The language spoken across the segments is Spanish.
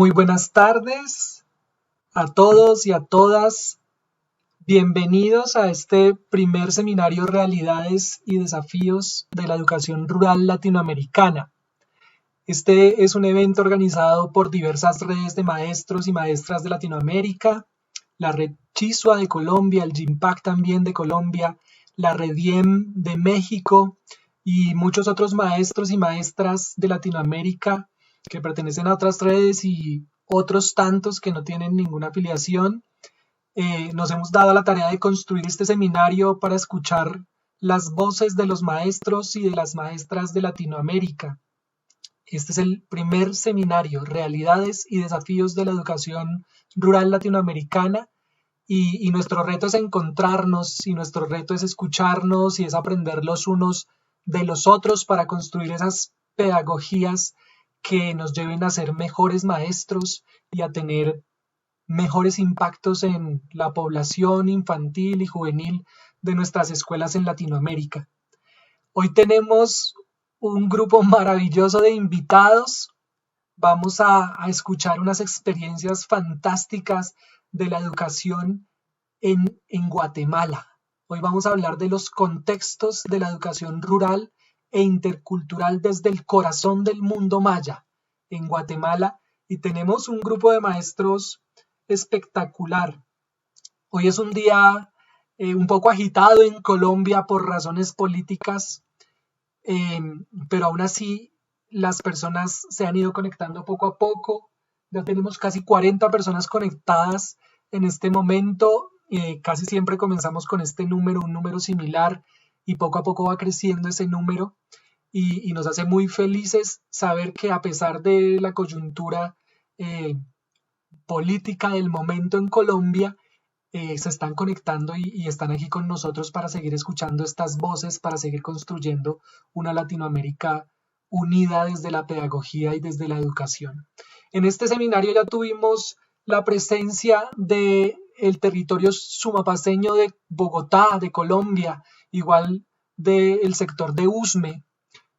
Muy buenas tardes a todos y a todas. Bienvenidos a este primer seminario Realidades y Desafíos de la Educación Rural Latinoamericana. Este es un evento organizado por diversas redes de maestros y maestras de Latinoamérica, la Red Chisua de Colombia, el GIMPAC también de Colombia, la Rediem de México y muchos otros maestros y maestras de Latinoamérica que pertenecen a otras redes y otros tantos que no tienen ninguna afiliación. Nos hemos dado la tarea de construir este seminario para escuchar las voces de los maestros y de las maestras de Latinoamérica. Este es el primer seminario, Realidades y Desafíos de la Educación Rural Latinoamericana, y nuestro reto es encontrarnos, y nuestro reto es escucharnos, y es aprender los unos de los otros para construir esas pedagogías que nos lleven a ser mejores maestros y a tener mejores impactos en la población infantil y juvenil de nuestras escuelas en Latinoamérica. Hoy tenemos un grupo maravilloso de invitados. Vamos a escuchar unas experiencias fantásticas de la educación en Guatemala. Hoy vamos a hablar de los contextos de la educación rural e intercultural desde el corazón del mundo maya en Guatemala, y tenemos un grupo de maestros espectacular. Hoy es un día un poco agitado en Colombia por razones políticas, pero aún así las personas se han ido conectando poco a poco. Ya tenemos casi 40 personas conectadas en este momento. Casi siempre comenzamos con este número, un número similar, y poco a poco va creciendo ese número, y nos hace muy felices saber que a pesar de la coyuntura política del momento en Colombia, se están conectando y están aquí con nosotros para seguir escuchando estas voces, para seguir construyendo una Latinoamérica unida desde la pedagogía y desde la educación. En este seminario ya tuvimos la presencia del territorio sumapaceño de Bogotá, de Colombia, igual del sector de Usme,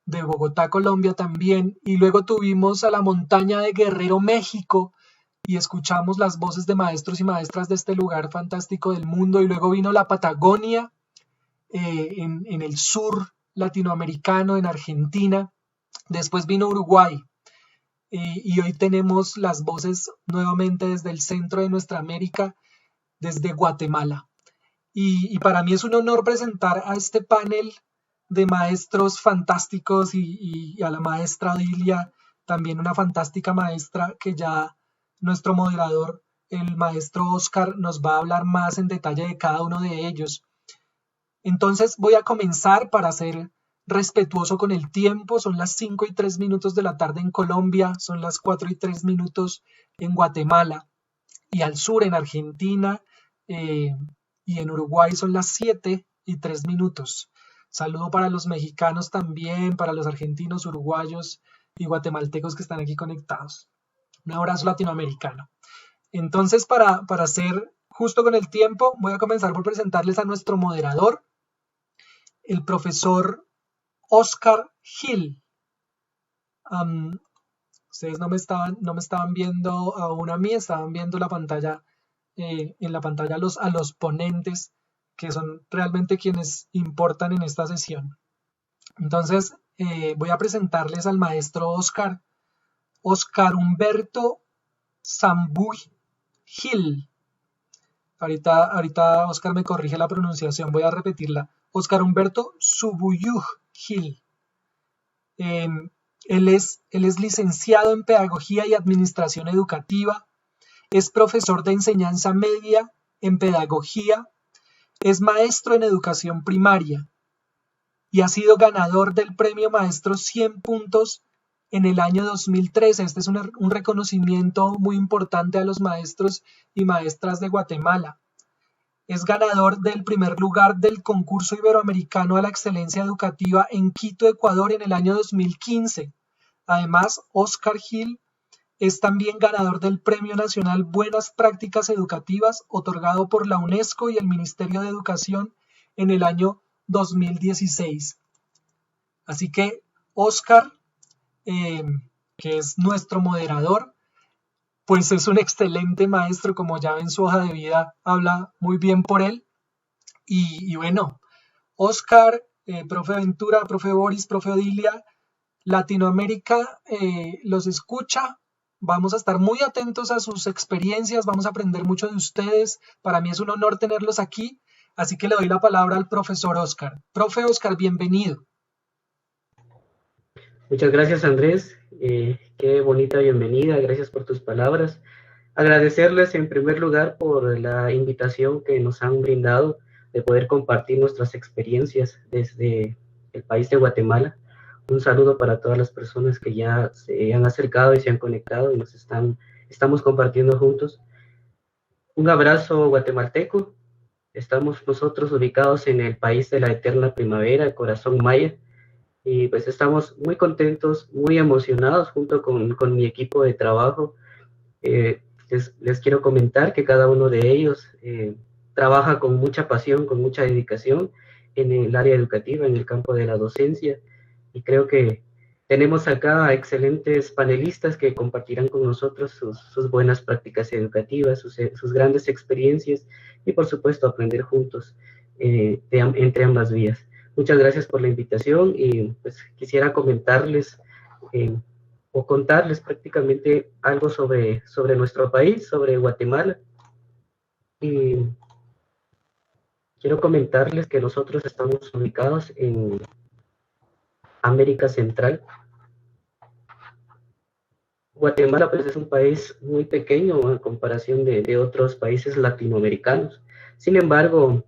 de Bogotá, Colombia también, y luego tuvimos a la montaña de Guerrero, México, y escuchamos las voces de maestros y maestras de este lugar fantástico del mundo, y luego vino la Patagonia, en el sur latinoamericano, en Argentina, después vino Uruguay, y hoy tenemos las voces nuevamente desde el centro de nuestra América, desde Guatemala. Y para mí es un honor presentar a este panel de maestros fantásticos, y a la maestra Odilia, también una fantástica maestra que ya nuestro moderador, el maestro Oscar, nos va a hablar más en detalle de cada uno de ellos. Entonces voy a comenzar para ser respetuoso con el tiempo. Son las 5:03 de la tarde en Colombia, son las 4:03 en Guatemala, y al sur en Argentina, y en Uruguay son las 7:03. Saludo para los mexicanos también, para los argentinos, uruguayos y guatemaltecos que están aquí conectados. Un abrazo latinoamericano. Entonces, para ser justo con el tiempo, voy a comenzar por presentarles a nuestro moderador, el profesor Oscar Gil. Ustedes no me estaban viendo aún a mí, estaban viendo la pantalla, en la pantalla a los ponentes, que son realmente quienes importan en esta sesión. Entonces, voy a presentarles al maestro Oscar Humberto Sambuy Gil. Ahorita Oscar me corrige la pronunciación, voy a repetirla. Oscar Humberto Subuyuj Gil. Él es licenciado en Pedagogía y Administración Educativa, es profesor de enseñanza media en Pedagogía, es maestro en Educación Primaria y ha sido ganador del Premio Maestro 100 puntos en el año 2013. Este es un reconocimiento muy importante a los maestros y maestras de Guatemala. Es ganador del primer lugar del concurso iberoamericano a la excelencia educativa en Quito, Ecuador, en el año 2015. Además, Oscar Gil es también ganador del Premio Nacional Buenas Prácticas Educativas, otorgado por la UNESCO y el Ministerio de Educación en el año 2016. Así que Oscar, que es nuestro moderador, pues es un excelente maestro, como ya ven su hoja de vida, habla muy bien por él. Y bueno, Oscar, profe Ventura, profe Boris, profe Odilia, Latinoamérica los escucha. Vamos a estar muy atentos a sus experiencias, vamos a aprender mucho de ustedes. Para mí es un honor tenerlos aquí, así que le doy la palabra al profesor Oscar. Profe Oscar, bienvenido. Muchas gracias, Andrés. Qué bonita bienvenida. Gracias por tus palabras. Agradecerles en primer lugar por la invitación que nos han brindado de poder compartir nuestras experiencias desde el país de Guatemala. Un saludo para todas las personas que ya se han acercado y se han conectado y estamos compartiendo juntos. Un abrazo guatemalteco. Estamos nosotros ubicados en el país de la eterna primavera, el corazón maya. Y pues estamos muy contentos, muy emocionados junto con mi equipo de trabajo. Les quiero comentar que cada uno de ellos trabaja con mucha pasión, con mucha dedicación en el área educativa, en el campo de la docencia. Y creo que tenemos acá excelentes panelistas que compartirán con nosotros sus buenas prácticas educativas, sus grandes experiencias y por supuesto aprender juntos entre ambas vías. Muchas gracias por la invitación y pues quisiera comentarles o contarles prácticamente algo sobre nuestro país, sobre Guatemala. Y quiero comentarles que nosotros estamos ubicados en América Central. Guatemala pues es un país muy pequeño en comparación de otros países latinoamericanos. Sin embargo,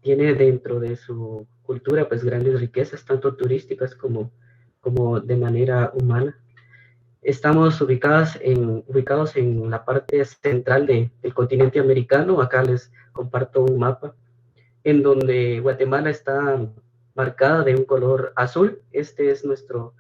tiene dentro de su cultura pues grandes riquezas, tanto turísticas como de manera humana. Estamos ubicados en la parte central del continente americano. Acá les comparto un mapa en donde Guatemala está marcada de un color azul. Este es nuestro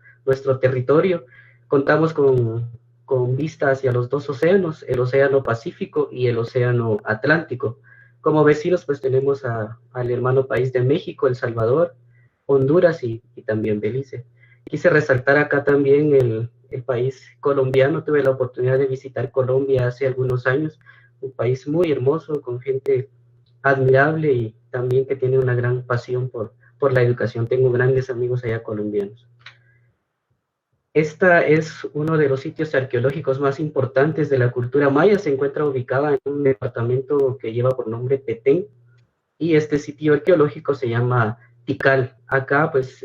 territorio. Contamos con vista hacia los dos océanos, el océano Pacífico y el océano Atlántico. Como vecinos pues tenemos al hermano país de México, El Salvador, Honduras y también Belice. Quise resaltar acá también el país colombiano. Tuve la oportunidad de visitar Colombia hace algunos años, un país muy hermoso, con gente admirable y también que tiene una gran pasión por la educación. Tengo grandes amigos allá colombianos. Esta es uno de los sitios arqueológicos más importantes de la cultura maya. Se encuentra ubicada en un departamento que lleva por nombre Petén, y este sitio arqueológico se llama Tikal. Acá pues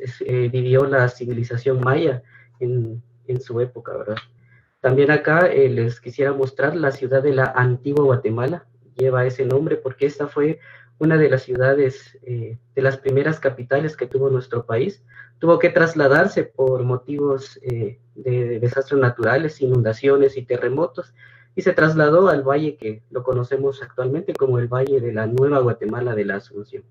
vivió la civilización maya en su época, ¿verdad? También acá les quisiera mostrar la ciudad de la antigua Guatemala. Lleva ese nombre porque esta fue una de las ciudades, de las primeras capitales que tuvo nuestro país. Tuvo que trasladarse por motivos de desastres naturales, inundaciones y terremotos, y se trasladó al valle que lo conocemos actualmente como el Valle de la Nueva Guatemala de la Asunción.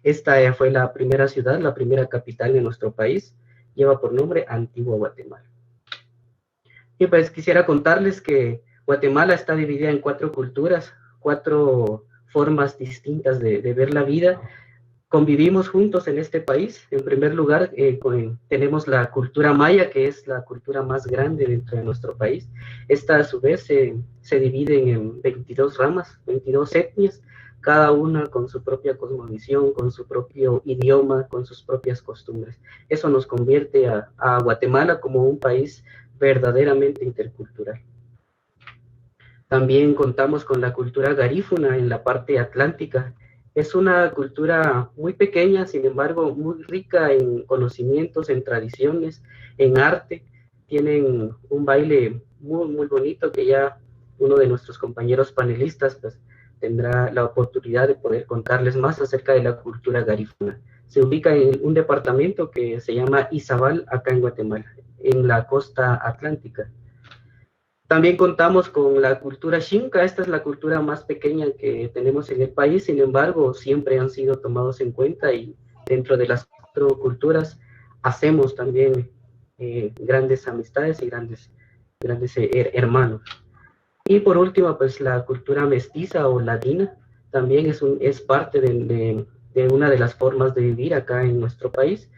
Esta fue la primera ciudad, la primera capital de nuestro país. Lleva por nombre Antigua Guatemala. Y pues quisiera contarles que Guatemala está dividida en 4 culturas, 4 formas distintas de ver la vida. Convivimos juntos en este país. En primer lugar, tenemos la cultura maya, que es la cultura más grande dentro de nuestro país. Esta, a su vez, se divide en 22 ramas, 22 etnias, cada una con su propia cosmovisión, con su propio idioma, con sus propias costumbres. Eso nos convierte a Guatemala como un país verdaderamente intercultural. También contamos con la cultura garífuna en la parte atlántica. Es una cultura muy pequeña, sin embargo, muy rica en conocimientos, en tradiciones, en arte. Tienen un baile muy, muy bonito que ya uno de nuestros compañeros panelistas pues, tendrá la oportunidad de poder contarles más acerca de la cultura garífuna. Se ubica en un departamento que se llama Izabal, acá en Guatemala, en la costa atlántica. También contamos con la cultura Xinca. Esta es la cultura más pequeña que tenemos en el país, sin embargo, siempre han sido tomados en cuenta y dentro de las 4 culturas hacemos también grandes amistades y grandes hermanos. Y por último, pues la cultura mestiza o ladina también es parte de una de las formas de vivir acá en nuestro país,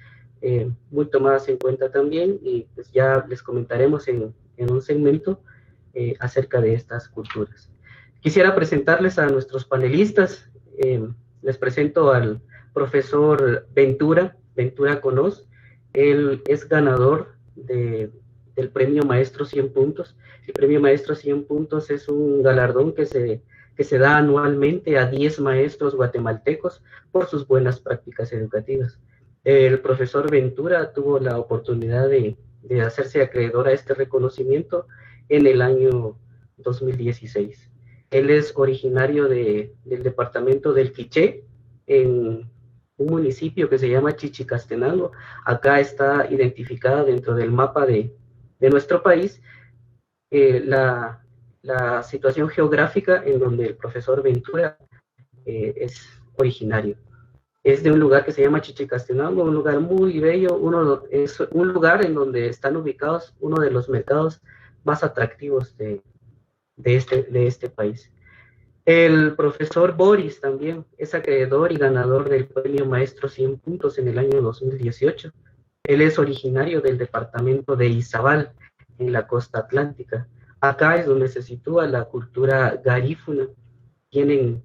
muy tomadas en cuenta también, y pues ya les comentaremos en un segmento acerca de estas culturas. Quisiera presentarles a nuestros panelistas. Les presento al profesor Ventura Conós. Él es ganador del Premio Maestro 100 Puntos. El Premio Maestro 100 Puntos es un galardón que se da anualmente a 10 maestros guatemaltecos por sus buenas prácticas educativas. El profesor Ventura tuvo la oportunidad de hacerse acreedor a este reconocimiento en el año 2016. Él es originario del departamento del Quiché, en un municipio que se llama Chichicastenango. Acá está identificada dentro del mapa de nuestro país la situación geográfica en donde el profesor Ventura es originario. Es de un lugar que se llama Chichicastenango, un lugar muy bello, es un lugar en donde están ubicados uno de los mercados más atractivos de este país. El profesor Boris también es acreedor y ganador del Premio Maestro 100 Puntos en el año 2018. Él es originario del departamento de Izabal, en la costa atlántica. Acá es donde se sitúa la cultura garífuna. Tienen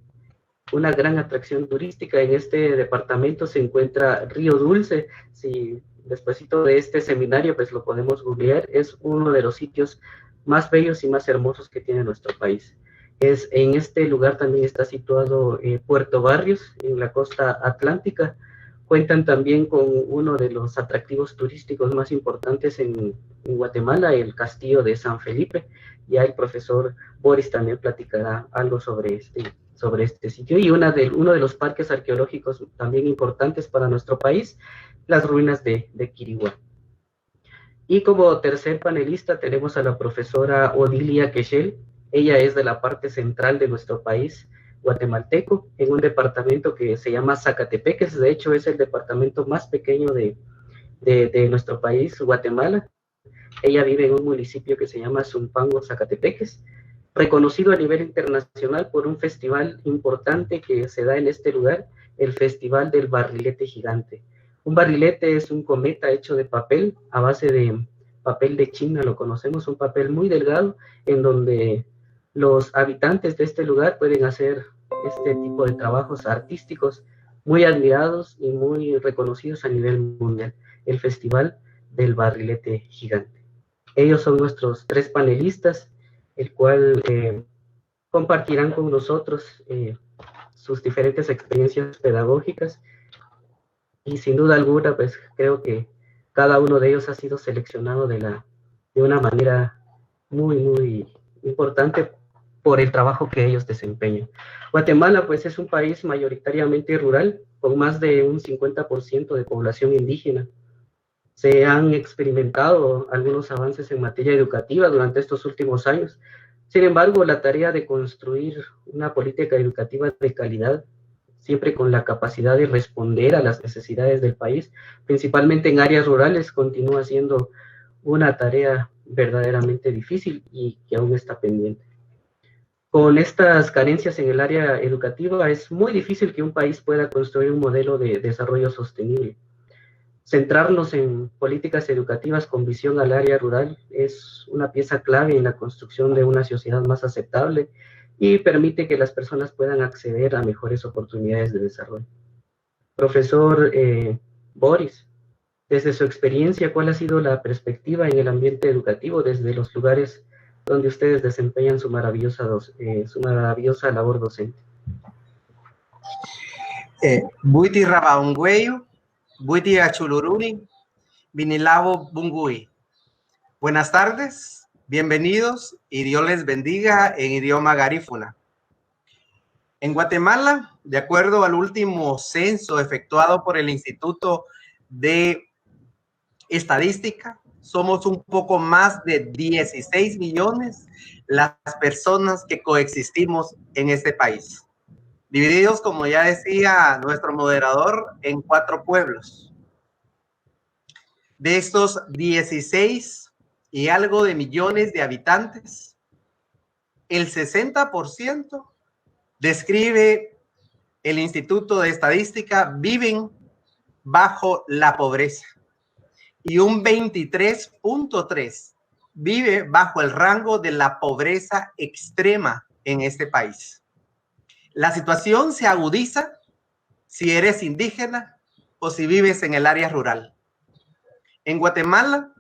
una gran atracción turística. En este departamento se encuentra Río Dulce. Si despuesito de este seminario, pues lo podemos googlear. Es uno de los sitios más bellos y más hermosos que tiene nuestro país. En este lugar también está situado Puerto Barrios, en la costa atlántica. Cuentan también con uno de los atractivos turísticos más importantes en Guatemala, el Castillo de San Felipe. Ya el profesor Boris también platicará algo sobre este sitio. Y uno de los parques arqueológicos también importantes para nuestro país, las ruinas de Quiriguá. Y como tercer panelista tenemos a la profesora Odilia Quechel. Ella es de la parte central de nuestro país guatemalteco, en un departamento que se llama Zacatepeques. De hecho, es el departamento más pequeño de nuestro país, Guatemala. Ella vive en un municipio que se llama Zumpango, Zacatepeques, reconocido a nivel internacional por un festival importante que se da en este lugar, el Festival del Barrilete Gigante. Un barrilete es un cometa hecho de papel, a base de papel de China, lo conocemos, un papel muy delgado, en donde los habitantes de este lugar pueden hacer este tipo de trabajos artísticos muy admirados y muy reconocidos a nivel mundial, el Festival del Barrilete Gigante. Ellos son nuestros tres panelistas, el cual compartirán con nosotros sus diferentes experiencias pedagógicas, y sin duda alguna, pues creo que cada uno de ellos ha sido seleccionado de una manera muy, muy importante por el trabajo que ellos desempeñan. Guatemala, pues, es un país mayoritariamente rural, con más de un 50% de población indígena. Se han experimentado algunos avances en materia educativa durante estos últimos años. Sin embargo, la tarea de construir una política educativa de calidad, siempre con la capacidad de responder a las necesidades del país, principalmente en áreas rurales, continúa siendo una tarea verdaderamente difícil y que aún está pendiente. Con estas carencias en el área educativa, es muy difícil que un país pueda construir un modelo de desarrollo sostenible. Centrarnos en políticas educativas con visión al área rural es una pieza clave en la construcción de una sociedad más aceptable y permite que las personas puedan acceder a mejores oportunidades de desarrollo. Profesor Boris, desde su experiencia, ¿cuál ha sido la perspectiva en el ambiente educativo desde los lugares donde ustedes desempeñan su maravillosa labor docente? Buiti Rabaungüeyo, Buiti Achuluruni, Vinilavo Bungui. Buenas tardes, bienvenidos y Dios les bendiga en idioma garífuna. En Guatemala, de acuerdo al último censo efectuado por el Instituto de Estadística, somos un poco más de 16 millones las personas que coexistimos en este país, divididos, como ya decía nuestro moderador, en 4 pueblos. De estos 16 y algo de millones de habitantes, el 60% describe el Instituto de Estadística viven bajo la pobreza, y un 23.3% vive bajo el rango de la pobreza extrema en este país. La situación se agudiza si eres indígena o si vives en el área rural. En Guatemala,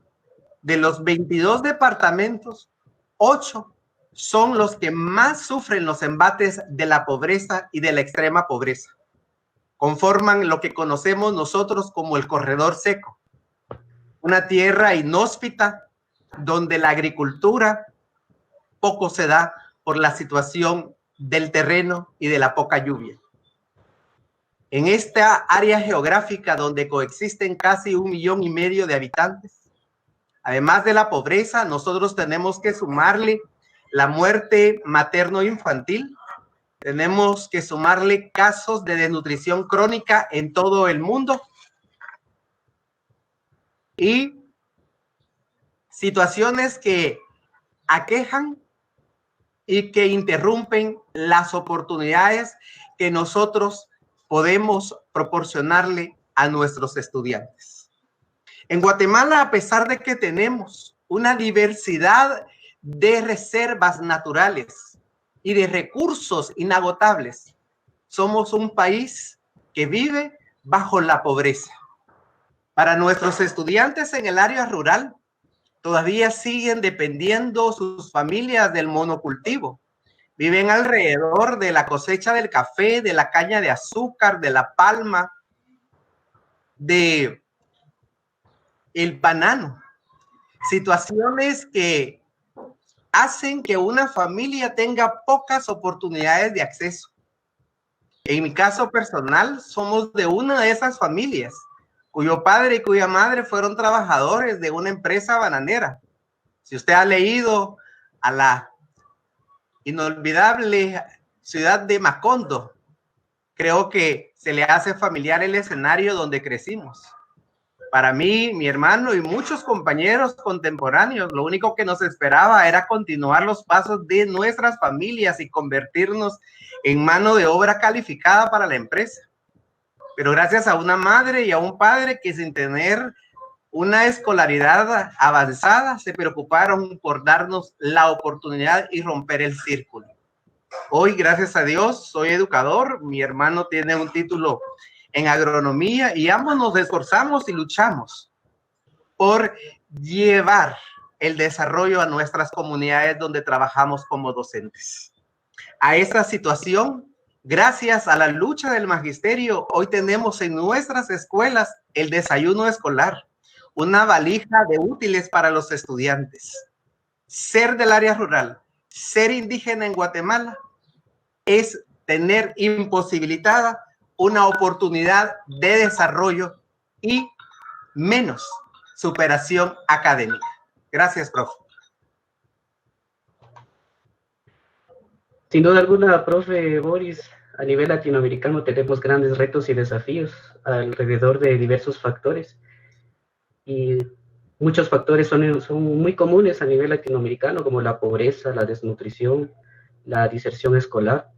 de los 22 departamentos, 8 son los que más sufren los embates de la pobreza y de la extrema pobreza. Conforman lo que conocemos nosotros como el corredor seco, una tierra inhóspita donde la agricultura poco se da por la situación del terreno y de la poca lluvia. En esta área geográfica donde coexisten casi 1,5 millones de habitantes, además de la pobreza, nosotros tenemos que sumarle la muerte materno-infantil, tenemos que sumarle casos de desnutrición crónica en todo el mundo y situaciones que aquejan y que interrumpen las oportunidades que nosotros podemos proporcionarle a nuestros estudiantes. En Guatemala, a pesar de que tenemos una diversidad de reservas naturales y de recursos inagotables, somos un país que vive bajo la pobreza. Para nuestros estudiantes en el área rural, todavía siguen dependiendo sus familias del monocultivo. Viven alrededor de la cosecha del café, de la caña de azúcar, de la palma, de el banano. Situaciones que hacen que una familia tenga pocas oportunidades de acceso. En mi caso personal, somos de una de esas familias cuyo padre y cuya madre fueron trabajadores de una empresa bananera. Si usted ha leído a la inolvidable ciudad de Macondo, creo que se le hace familiar el escenario donde crecimos. Para mí, mi hermano y muchos compañeros contemporáneos, lo único que nos esperaba era continuar los pasos de nuestras familias y convertirnos en mano de obra calificada para la empresa. Pero gracias a una madre y a un padre que sin tener una escolaridad avanzada se preocuparon por darnos la oportunidad y romper el círculo. Hoy, gracias a Dios, soy educador, mi hermano tiene un título en agronomía y ambos nos esforzamos y luchamos por llevar el desarrollo a nuestras comunidades donde trabajamos como docentes. A esta situación, gracias a la lucha del magisterio, hoy tenemos en nuestras escuelas el desayuno escolar, una valija de útiles para los estudiantes. Ser del área rural, ser indígena en Guatemala, es tener imposibilitada una oportunidad de desarrollo y menos superación académica. Gracias, profe. Sin duda alguna, profe Boris, a nivel latinoamericano tenemos grandes retos y desafíos alrededor de diversos factores. Y muchos factores son muy comunes a nivel latinoamericano, como la pobreza, la desnutrición, la deserción escolar.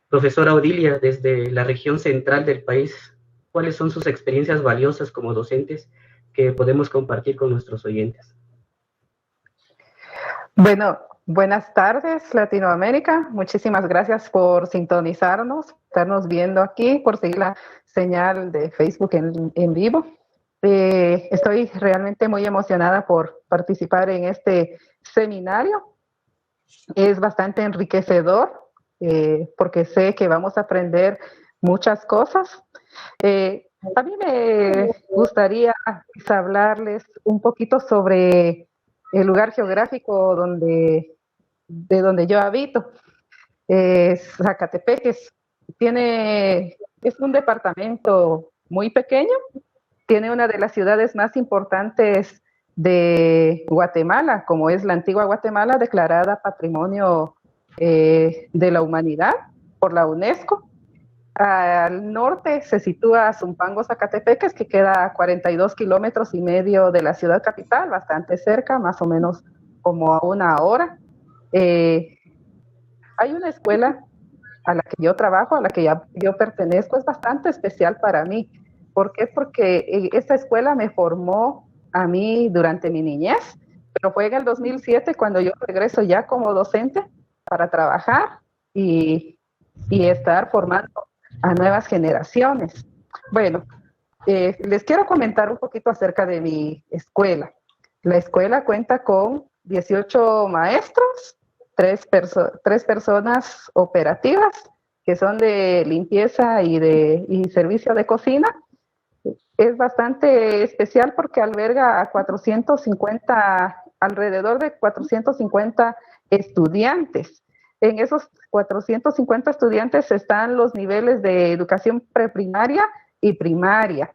Profesora Odilia, desde la región central del país, ¿cuáles son sus experiencias valiosas como docentes que podemos compartir con nuestros oyentes? Bueno, buenas tardes, Latinoamérica. Muchísimas gracias por sintonizarnos, estarnos viendo aquí, por seguir la señal de Facebook en vivo. Estoy realmente muy emocionada por participar en este seminario. Es bastante enriquecedor porque sé que vamos a aprender muchas cosas. A mí me gustaría hablarles un poquito sobre el lugar geográfico de donde yo habito. Zacatepec es un departamento muy pequeño, tiene una de las ciudades más importantes de Guatemala, como es la antigua Guatemala, declarada Patrimonio de la Humanidad por la UNESCO. Al norte se sitúa Zumpango, Zacatepec, que queda a 42,5 kilómetros de la ciudad capital, bastante cerca, más o menos como a 1 hora. Hay una escuela a la que yo trabajo, a la que yo pertenezco, es bastante especial para mí. ¿Por qué? Porque esta escuela me formó a mí durante mi niñez, pero fue en el 2007 cuando yo regreso ya como docente para trabajar y estar formando a nuevas generaciones. Bueno, les quiero comentar un poquito acerca de mi escuela. La escuela cuenta con 18 maestros, tres personas operativas que son de limpieza y servicio de cocina. Es bastante especial porque alberga a alrededor de 450 estudiantes. En esos 450 estudiantes están los niveles de educación preprimaria y primaria.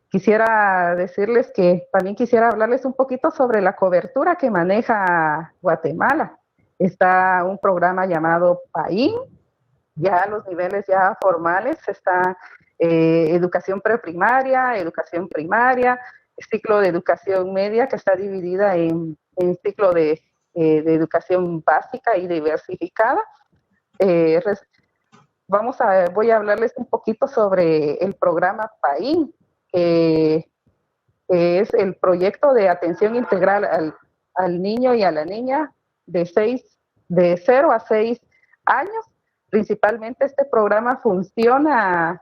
Quisiera decirles que también quisiera hablarles un poquito sobre la cobertura que maneja Guatemala. Está un programa llamado PAIN, ya los niveles ya formales está educación preprimaria, educación primaria, ciclo de educación media que está dividida en ciclo de educación básica y diversificada. Voy a hablarles un poquito sobre el programa PAIN, que es el proyecto de atención integral al niño y a la niña de 0 a 6 años. Principalmente este programa funciona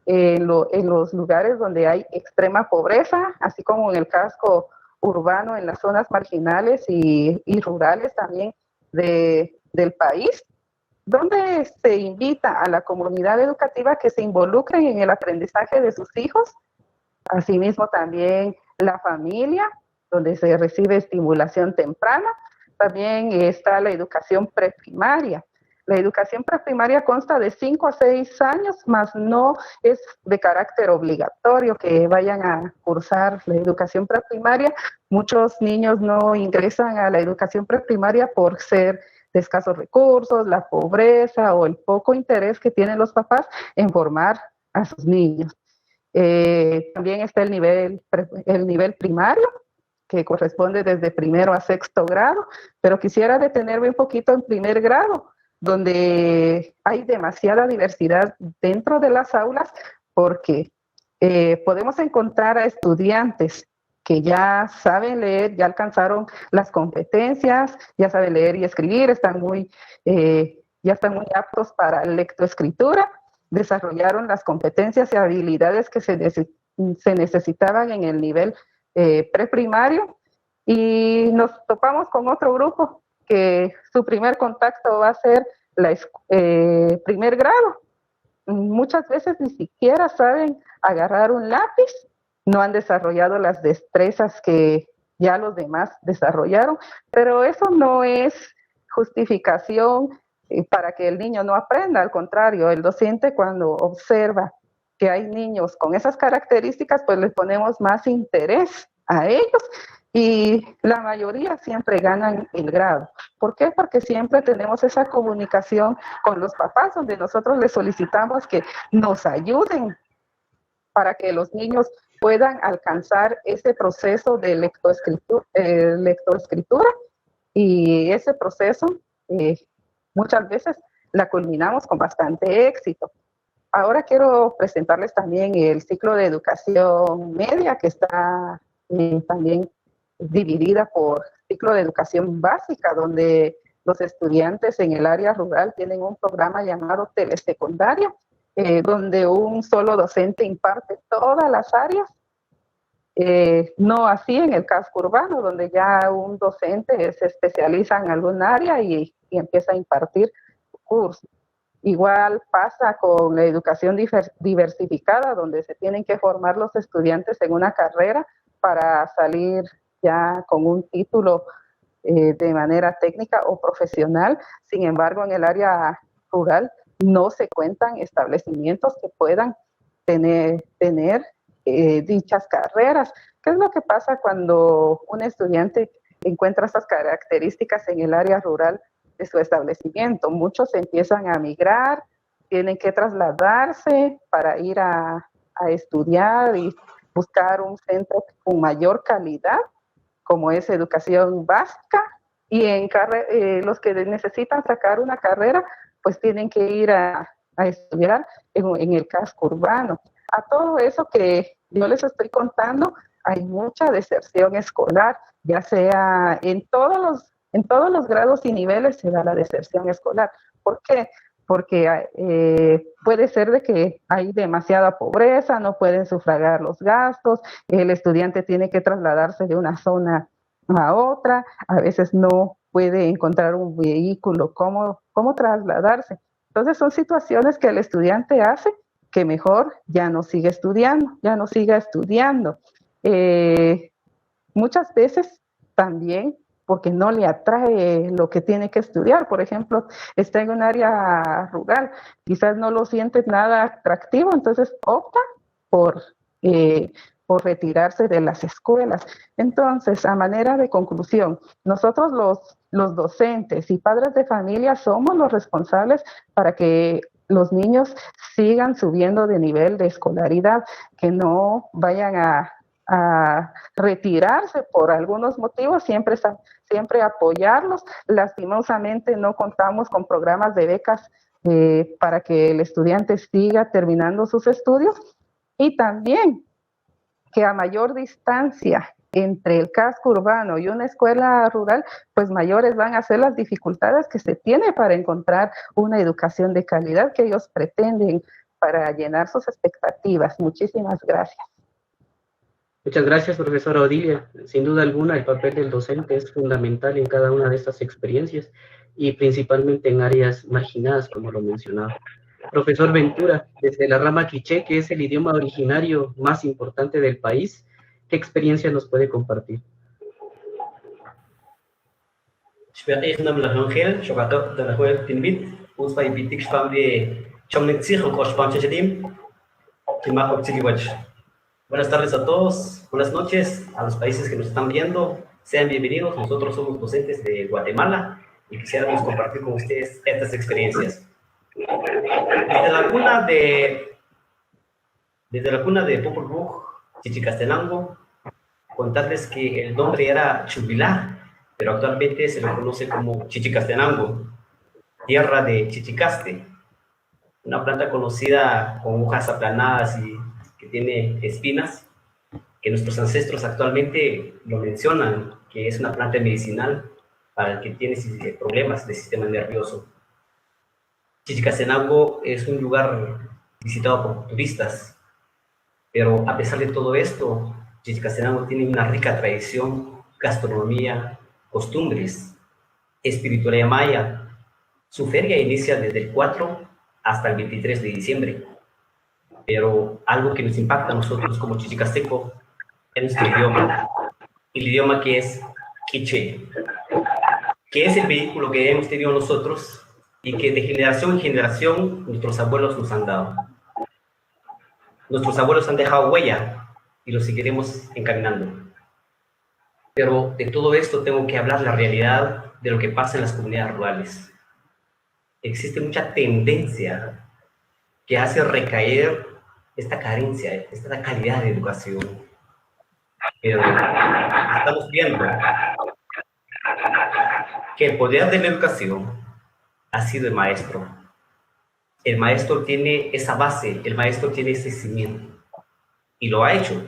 en los lugares donde hay extrema pobreza, así como en el casco urbano, en las zonas marginales y rurales también del país, donde se invita a la comunidad educativa que se involucren en el aprendizaje de sus hijos, asimismo también la familia, donde se recibe estimulación temprana. También está la educación preprimaria. La educación preprimaria consta de 5 a 6 años, más no es de carácter obligatorio que vayan a cursar la educación preprimaria. Muchos niños no ingresan a la educación preprimaria por ser de escasos recursos, la pobreza o el poco interés que tienen los papás en formar a sus niños. También está el nivel primario, que corresponde desde primero a sexto grado, pero quisiera detenerme un poquito en primer grado, donde hay demasiada diversidad dentro de las aulas, porque podemos encontrar a estudiantes que ya saben leer, ya alcanzaron las competencias, ya saben leer y escribir, ya están muy aptos para lectoescritura, desarrollaron las competencias y habilidades que se necesitaban en el nivel preprimario, y nos topamos con otro grupo que su primer contacto va a ser primer grado. Muchas veces ni siquiera saben agarrar un lápiz, no han desarrollado las destrezas que ya los demás desarrollaron, pero eso no es justificación para que el niño no aprenda. Al contrario, el docente, cuando observa que hay niños con esas características, pues les ponemos más interés a ellos, y la mayoría siempre ganan el grado. ¿Por qué? Porque siempre tenemos esa comunicación con los papás, donde nosotros les solicitamos que nos ayuden para que los niños puedan alcanzar ese proceso de lectoescritura, y ese proceso muchas veces la culminamos con bastante éxito. Ahora quiero presentarles también el ciclo de educación media, que está también dividida por ciclo de educación básica, donde los estudiantes en el área rural tienen un programa llamado telesecundaria, donde un solo docente imparte todas las áreas, no así en el casco urbano, donde ya un docente se especializa en algún área y empieza a impartir cursos. Igual pasa con la educación diversificada, donde se tienen que formar los estudiantes en una carrera para salir ya con un título de manera técnica o profesional. Sin embargo, en el área rural no se cuentan establecimientos que puedan tener dichas carreras. ¿Qué es lo que pasa cuando un estudiante encuentra esas características en el área rural de su establecimiento? Muchos empiezan a migrar, tienen que trasladarse para ir a estudiar y buscar un centro con mayor calidad, como es educación básica, y los que necesitan sacar una carrera, pues tienen que ir a estudiar en el casco urbano. A todo eso que yo les estoy contando, hay mucha deserción escolar, ya sea en todos los grados y niveles se da la deserción escolar. ¿Por qué? Porque puede ser de que hay demasiada pobreza, no pueden sufragar los gastos, el estudiante tiene que trasladarse de una zona a otra, a veces no puede encontrar un vehículo, cómo trasladarse. Entonces son situaciones que el estudiante hace que mejor ya no siga estudiando, ya no siga estudiando. Muchas veces también porque no le atrae lo que tiene que estudiar. Por ejemplo, está en un área rural, quizás no lo siente nada atractivo, entonces opta por, por retirarse de las escuelas. Entonces, a manera de conclusión, nosotros los docentes y padres de familia somos los responsables para que los niños sigan subiendo de nivel de escolaridad, que no vayan a retirarse por algunos motivos, siempre apoyarlos. Lastimosamente no contamos con programas de becas para que el estudiante siga terminando sus estudios, y también que a mayor distancia entre el casco urbano y una escuela rural, pues mayores van a ser las dificultades que se tiene para encontrar una educación de calidad que ellos pretenden para llenar sus expectativas. Muchísimas gracias. Muchas gracias, profesora Odilia. Sin duda alguna, el papel del docente es fundamental en cada una de estas experiencias y principalmente en áreas marginadas, como lo mencionaba. Profesor Ventura, desde la rama quiché, que es el idioma originario más importante del país, ¿qué experiencia nos puede compartir? Buenas tardes a todos, buenas noches a los países que nos están viendo, sean bienvenidos. Nosotros somos docentes de Guatemala y quisiéramos compartir con ustedes estas experiencias. Desde la cuna de Popol Vuh, Chichicastenango, contarles que el nombre era Chubilá, pero actualmente se lo conoce como Chichicastenango, tierra de Chichicaste, una planta conocida con hojas aplanadas y que tiene espinas, que nuestros ancestros actualmente lo mencionan, que es una planta medicinal para el que tiene problemas de sistema nervioso. Chichicastenango es un lugar visitado por turistas, pero a pesar de todo esto, Chichicastenango tiene una rica tradición, gastronomía, costumbres, espiritualidad maya. Su feria inicia desde el 4 hasta el 23 de diciembre. Pero algo que nos impacta a nosotros como chichicasteco es nuestro idioma, el idioma que es quiché, que es el vehículo que hemos tenido nosotros y que de generación en generación nuestros abuelos nos han dado. Nuestros abuelos han dejado huella y lo seguiremos encaminando. Pero de todo esto tengo que hablar la realidad de lo que pasa en las comunidades rurales. Existe mucha tendencia que hace recaer esta carencia, esta calidad de educación. Pero estamos viendo que el poder de la educación ha sido el maestro. El maestro tiene esa base, el maestro tiene ese cimiento. Y lo ha hecho.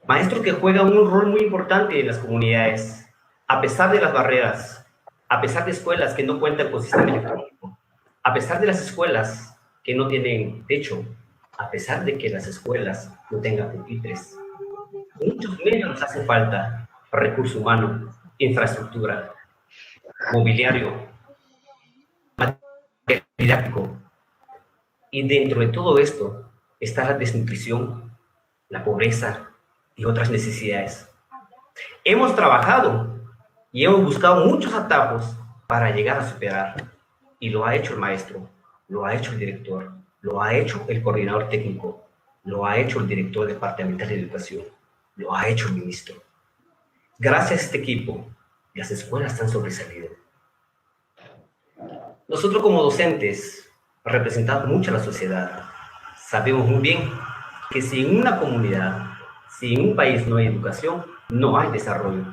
Maestro que juega un rol muy importante en las comunidades, a pesar de las barreras, a pesar de escuelas que no cuentan con sistema electrónico, a pesar de las escuelas que no tienen techo, a pesar de que las escuelas no tengan pupitres. Muchos medios nos hacen falta: recurso humano, infraestructura, mobiliario, material didáctico. Y dentro de todo esto está la desnutrición, la pobreza y otras necesidades. Hemos trabajado y hemos buscado muchos atajos para llegar a superar. Y lo ha hecho el maestro, lo ha hecho el director, lo ha hecho el coordinador técnico, lo ha hecho el director departamental de educación, lo ha hecho el ministro. Gracias a este equipo, las escuelas han sobresalido. Nosotros como docentes representamos mucho a la sociedad. Sabemos muy bien que si en una comunidad, si en un país no hay educación, no hay desarrollo.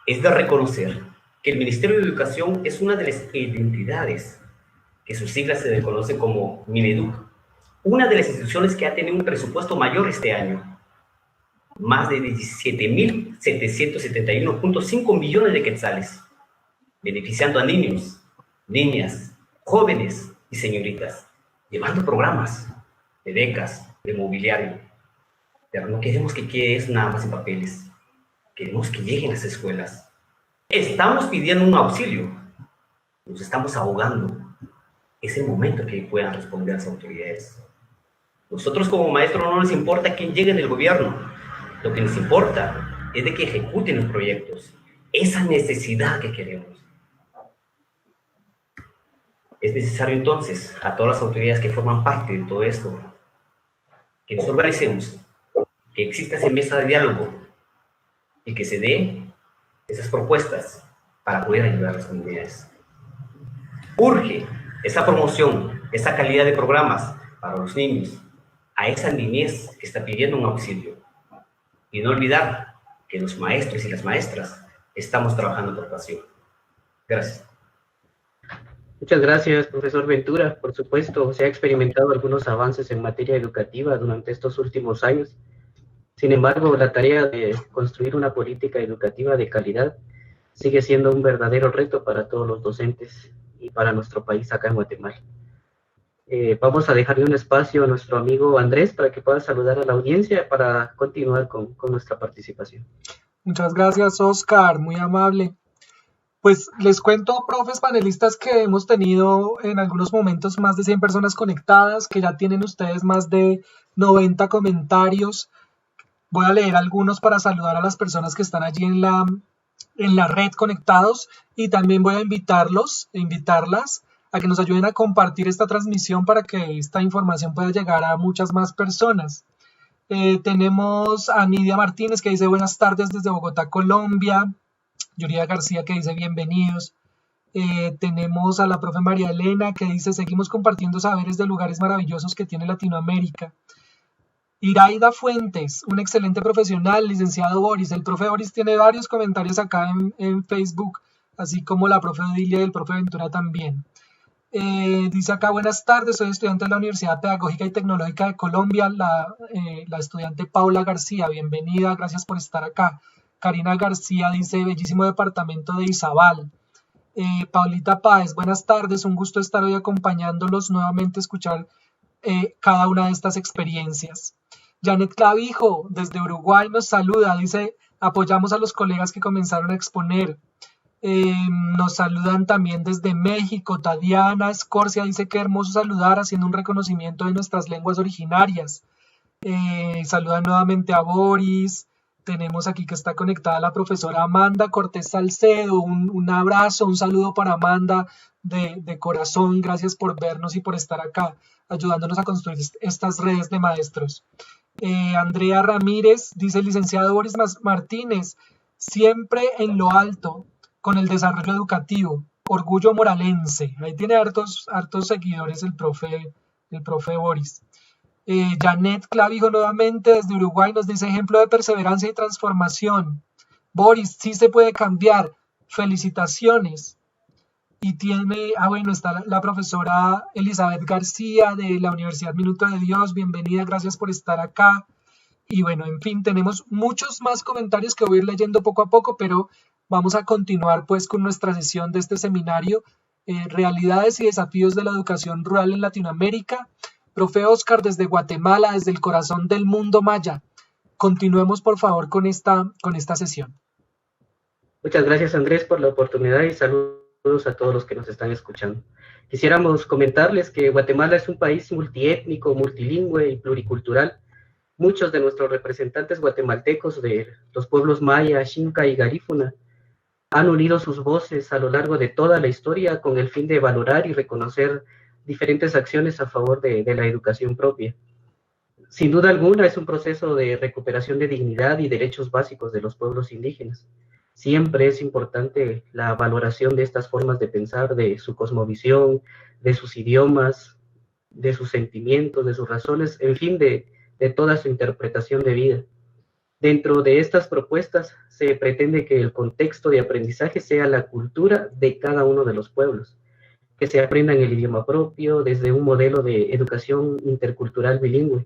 Es de reconocer que el Ministerio de Educación es una de las entidades que sus siglas se conocen como Mineduc, una de las instituciones que ha tenido un presupuesto mayor este año, más de 17.771.5 millones de quetzales, beneficiando a niños, niñas, jóvenes y señoritas, llevando programas de becas, de mobiliario. Pero no queremos que quede eso nada más en papeles. Queremos que lleguen a las escuelas. Estamos pidiendo un auxilio. Nos estamos ahogando. Es el momento que puedan responder las autoridades. Nosotros como maestros no nos importa quién llegue en el gobierno. Lo que nos importa es de que ejecuten los proyectos. Esa necesidad que queremos. Es necesario entonces a todas las autoridades que forman parte de todo esto que nos organicemos, que exista esa mesa de diálogo y que se den esas propuestas para poder ayudar a las comunidades. Urge esa promoción, esa calidad de programas para los niños, a esa niñez que está pidiendo un auxilio. Y no olvidar que los maestros y las maestras estamos trabajando por pasión. Gracias. Muchas gracias, profesor Ventura. Por supuesto, se ha experimentado algunos avances en materia educativa durante estos últimos años. Sin embargo, la tarea de construir una política educativa de calidad sigue siendo un verdadero reto para todos los docentes y para nuestro país acá en Guatemala. Vamos a dejarle un espacio a nuestro amigo Andrés para que pueda saludar a la audiencia para continuar con nuestra participación. Muchas gracias, Oscar, muy amable. Pues les cuento, profes panelistas, que hemos tenido en algunos momentos más de 100 personas conectadas, que ya tienen ustedes más de 90 comentarios. Voy a leer algunos para saludar a las personas que están allí en la red conectados, y también voy a invitarlas a que nos ayuden a compartir esta transmisión para que esta información pueda llegar a muchas más personas. Tenemos a Nidia Martínez, que dice buenas tardes desde Bogotá, Colombia. Yuridia García, que dice bienvenidos. Tenemos a la profe María Elena, que dice seguimos compartiendo saberes de lugares maravillosos que tiene Latinoamérica. Iraida Fuentes, un excelente profesional, licenciado Boris. El profe Boris tiene varios comentarios acá en Facebook, así como la profe Odilia y el profe Ventura también. Dice acá, buenas tardes, soy estudiante de la Universidad Pedagógica y Tecnológica de Colombia, la estudiante Paula García, bienvenida, gracias por estar acá. Karina García dice, bellísimo departamento de Izabal. Paulita Páez, buenas tardes, un gusto estar hoy acompañándolos, nuevamente escuchar cada una de estas experiencias. Janet Clavijo, desde Uruguay, nos saluda, dice, apoyamos a los colegas que comenzaron a exponer. Nos saludan también desde México. Tatiana Escorcia dice, qué hermoso saludar, haciendo un reconocimiento de nuestras lenguas originarias. Saludan nuevamente a Boris. Tenemos aquí que está conectada la profesora Amanda Cortés Salcedo. Un abrazo, un saludo para Amanda de corazón. Gracias por vernos y por estar acá, ayudándonos a construir estas redes de maestros. Andrea Ramírez dice, licenciado Boris Martínez, siempre en lo alto con el desarrollo educativo, orgullo moralense. Ahí tiene hartos seguidores el profe Boris. Janet Clavijo nuevamente desde Uruguay nos dice, ejemplo de perseverancia y transformación. Boris, sí se puede cambiar, felicitaciones. Y tiene, bueno, está la profesora Elizabeth García de la Universidad Minuto de Dios, bienvenida, gracias por estar acá. Y bueno, en fin, tenemos muchos más comentarios que voy a ir leyendo poco a poco, pero vamos a continuar pues con nuestra sesión de este seminario, Realidades y Desafíos de la Educación Rural en Latinoamérica. Profe Oscar, desde Guatemala, desde el corazón del mundo maya. Continuemos, por favor, con esta sesión. Muchas gracias, Andrés, por la oportunidad y saludos a todos los que nos están escuchando. Quisiéramos comentarles que Guatemala es un país multiétnico, multilingüe y pluricultural. Muchos de nuestros representantes guatemaltecos de los pueblos maya, xinca y garífuna han unido sus voces a lo largo de toda la historia con el fin de valorar y reconocer diferentes acciones a favor de la educación propia. Sin duda alguna es un proceso de recuperación de dignidad y derechos básicos de los pueblos indígenas. Siempre es importante la valoración de estas formas de pensar, de su cosmovisión, de sus idiomas, de sus sentimientos, de sus razones, en fin, de toda su interpretación de vida. Dentro de estas propuestas se pretende que el contexto de aprendizaje sea la cultura de cada uno de los pueblos, que se aprenda en el idioma propio, desde un modelo de educación intercultural bilingüe.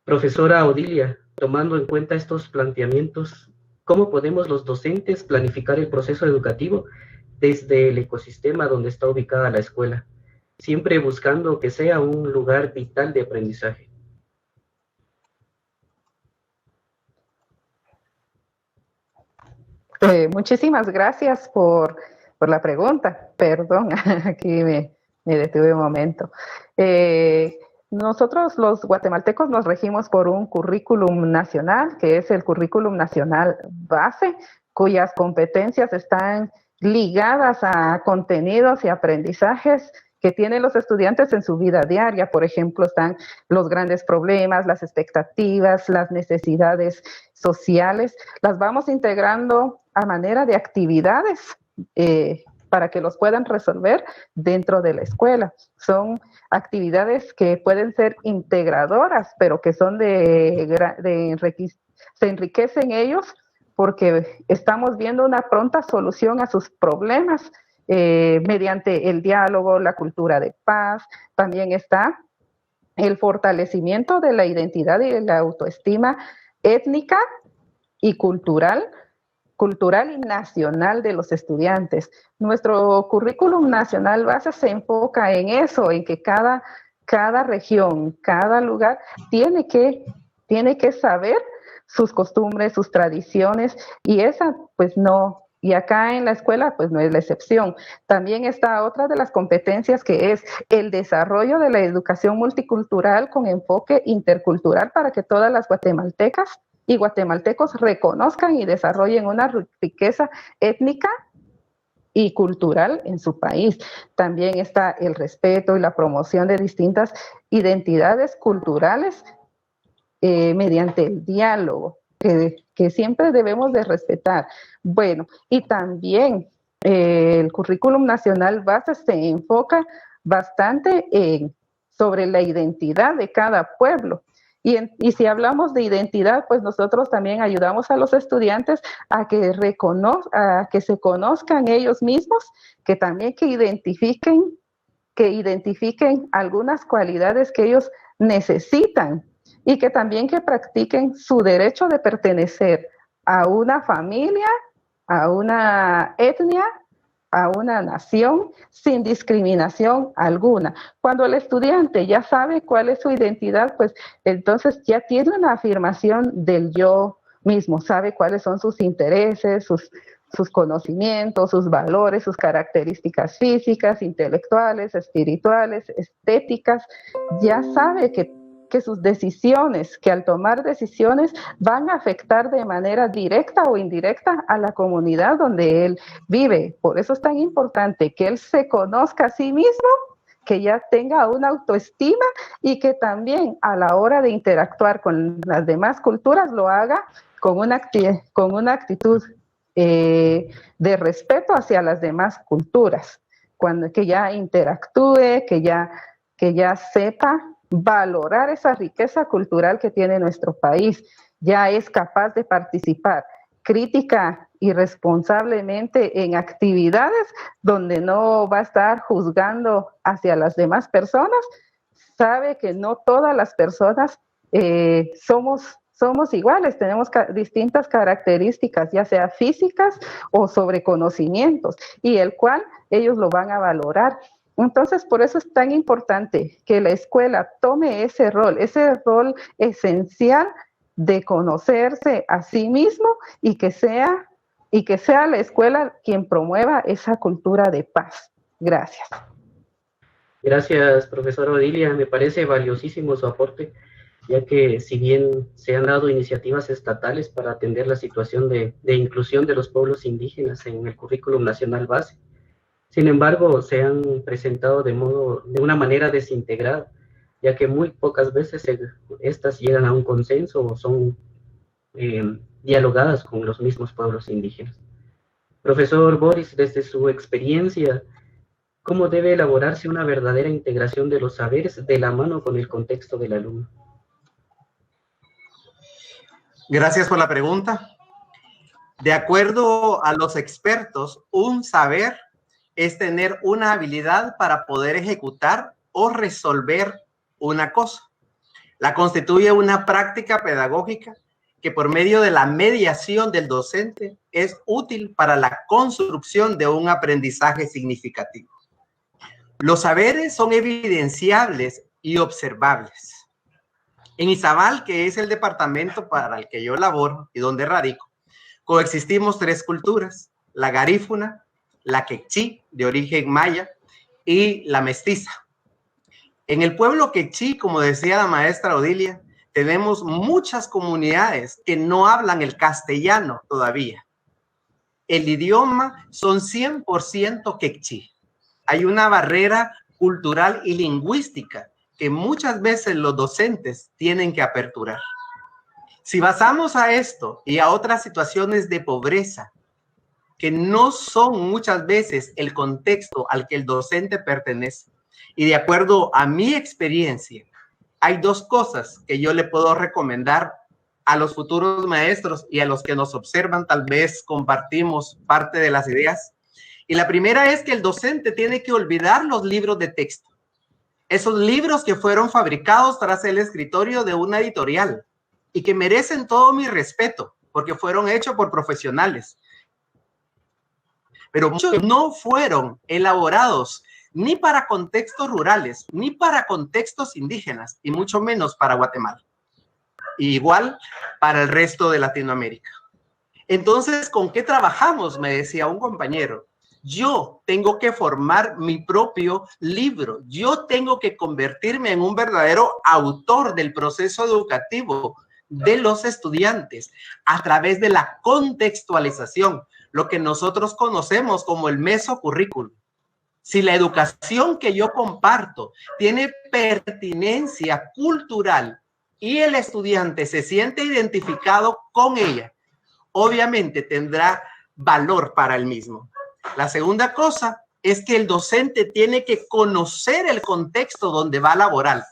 Profesora Odilia, tomando en cuenta estos planteamientos, ¿cómo podemos los docentes planificar el proceso educativo desde el ecosistema donde está ubicada la escuela, siempre buscando que sea un lugar vital de aprendizaje? Muchísimas gracias por la pregunta. Perdón, aquí me detuve un momento. Nosotros los guatemaltecos nos regimos por un currículum nacional, que es el currículum nacional base, cuyas competencias están ligadas a contenidos y aprendizajes que tienen los estudiantes en su vida diaria. Por ejemplo, están los grandes problemas, las expectativas, las necesidades sociales. Las vamos integrando a manera de actividades para que los puedan resolver dentro de la escuela. Son actividades que pueden ser integradoras, pero que son se enriquecen ellos porque estamos viendo una pronta solución a sus problemas mediante el diálogo, la cultura de paz. También está el fortalecimiento de la identidad y de la autoestima étnica y cultural y nacional de los estudiantes. Nuestro currículum nacional base se enfoca en eso, en que cada región, cada lugar tiene que saber sus costumbres, sus tradiciones, y esa pues no, y acá en la escuela pues no es la excepción. También está otra de las competencias, que es el desarrollo de la educación multicultural con enfoque intercultural, para que todas las guatemaltecas y guatemaltecos reconozcan y desarrollen una riqueza étnica y cultural en su país. También está el respeto y la promoción de distintas identidades culturales mediante el diálogo, que siempre debemos de respetar. Bueno, y también el currículum nacional base se enfoca bastante sobre la identidad de cada pueblo. Y si hablamos de identidad, pues nosotros también ayudamos a los estudiantes a que se conozcan ellos mismos, que también que identifiquen algunas cualidades que ellos necesitan, y que también que practiquen su derecho de pertenecer a una familia, a una etnia, a una nación, sin discriminación alguna. Cuando el estudiante ya sabe cuál es su identidad, pues entonces ya tiene una afirmación del yo mismo, sabe cuáles son sus intereses, sus conocimientos, sus valores, sus características físicas, intelectuales, espirituales, estéticas. Ya sabe que sus decisiones, que al tomar decisiones van a afectar de manera directa o indirecta a la comunidad donde él vive. Por eso es tan importante que él se conozca a sí mismo, que ya tenga una autoestima, y que también a la hora de interactuar con las demás culturas lo haga con una actitud de respeto hacia las demás culturas. Que ya interactúe, que ya sepa valorar esa riqueza cultural que tiene nuestro país, ya es capaz de participar crítica y responsablemente en actividades donde no va a estar juzgando hacia las demás personas. Sabe que no todas las personas somos iguales, tenemos distintas características, ya sea físicas o sobre conocimientos, y el cual ellos lo van a valorar. Entonces, por eso es tan importante que la escuela tome ese rol esencial de conocerse a sí mismo, y que sea la escuela quien promueva esa cultura de paz. Gracias. Gracias, profesora Odilia. Me parece valiosísimo su aporte, ya que si bien se han dado iniciativas estatales para atender la situación de inclusión de los pueblos indígenas en el currículum nacional base, sin embargo, se han presentado de una manera desintegrada, ya que muy pocas veces estas llegan a un consenso o son dialogadas con los mismos pueblos indígenas. Profesor Boris, desde su experiencia, ¿cómo debe elaborarse una verdadera integración de los saberes de la mano con el contexto del alumno? Gracias por la pregunta. De acuerdo a los expertos, un saber es tener una habilidad para poder ejecutar o resolver una cosa. La constituye una práctica pedagógica que por medio de la mediación del docente es útil para la construcción de un aprendizaje significativo. Los saberes son evidenciables y observables. En Izabal, que es el departamento para el que yo laboro y donde radico, coexistimos 3 culturas: la garífuna, la quechí, de origen maya, y la mestiza. En el pueblo quechí, como decía la maestra Odilia, tenemos muchas comunidades que no hablan el castellano todavía. El idioma son 100% quechí. Hay una barrera cultural y lingüística que muchas veces los docentes tienen que aperturar. Si basamos a esto y a otras situaciones de pobreza, que no son muchas veces el contexto al que el docente pertenece, y de acuerdo a mi experiencia, hay 2 cosas que yo le puedo recomendar a los futuros maestros y a los que nos observan. Tal vez compartimos parte de las ideas. Y la primera es que el docente tiene que olvidar los libros de texto. Esos libros que fueron fabricados tras el escritorio de una editorial y que merecen todo mi respeto porque fueron hechos por profesionales. Pero muchos no fueron elaborados ni para contextos rurales, ni para contextos indígenas, y mucho menos para Guatemala. Y igual para el resto de Latinoamérica. Entonces, ¿con qué trabajamos? Me decía un compañero. Yo tengo que formar mi propio libro. Yo tengo que convertirme en un verdadero autor del proceso educativo de los estudiantes a través de la contextualización, lo que nosotros conocemos como el mesocurrículo. Si la educación que yo comparto tiene pertinencia cultural y el estudiante se siente identificado con ella, obviamente tendrá valor para el mismo. La segunda cosa es que el docente tiene que conocer el contexto donde va a laborar,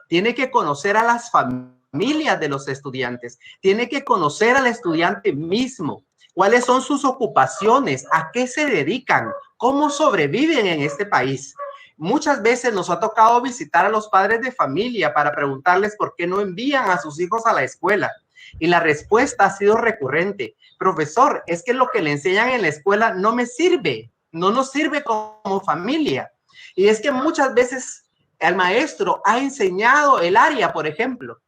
tiene que conocer a las familias de los estudiantes, tiene que conocer al estudiante mismo, cuáles son sus ocupaciones, a qué se dedican, cómo sobreviven en este país. Muchas veces nos ha tocado visitar a los padres de familia para preguntarles por qué no envían a sus hijos a la escuela. Y la respuesta ha sido recurrente. Profesor, es que lo que le enseñan en la escuela no me sirve, no nos sirve como familia. Y es que muchas veces el maestro ha enseñado el área, por ejemplo,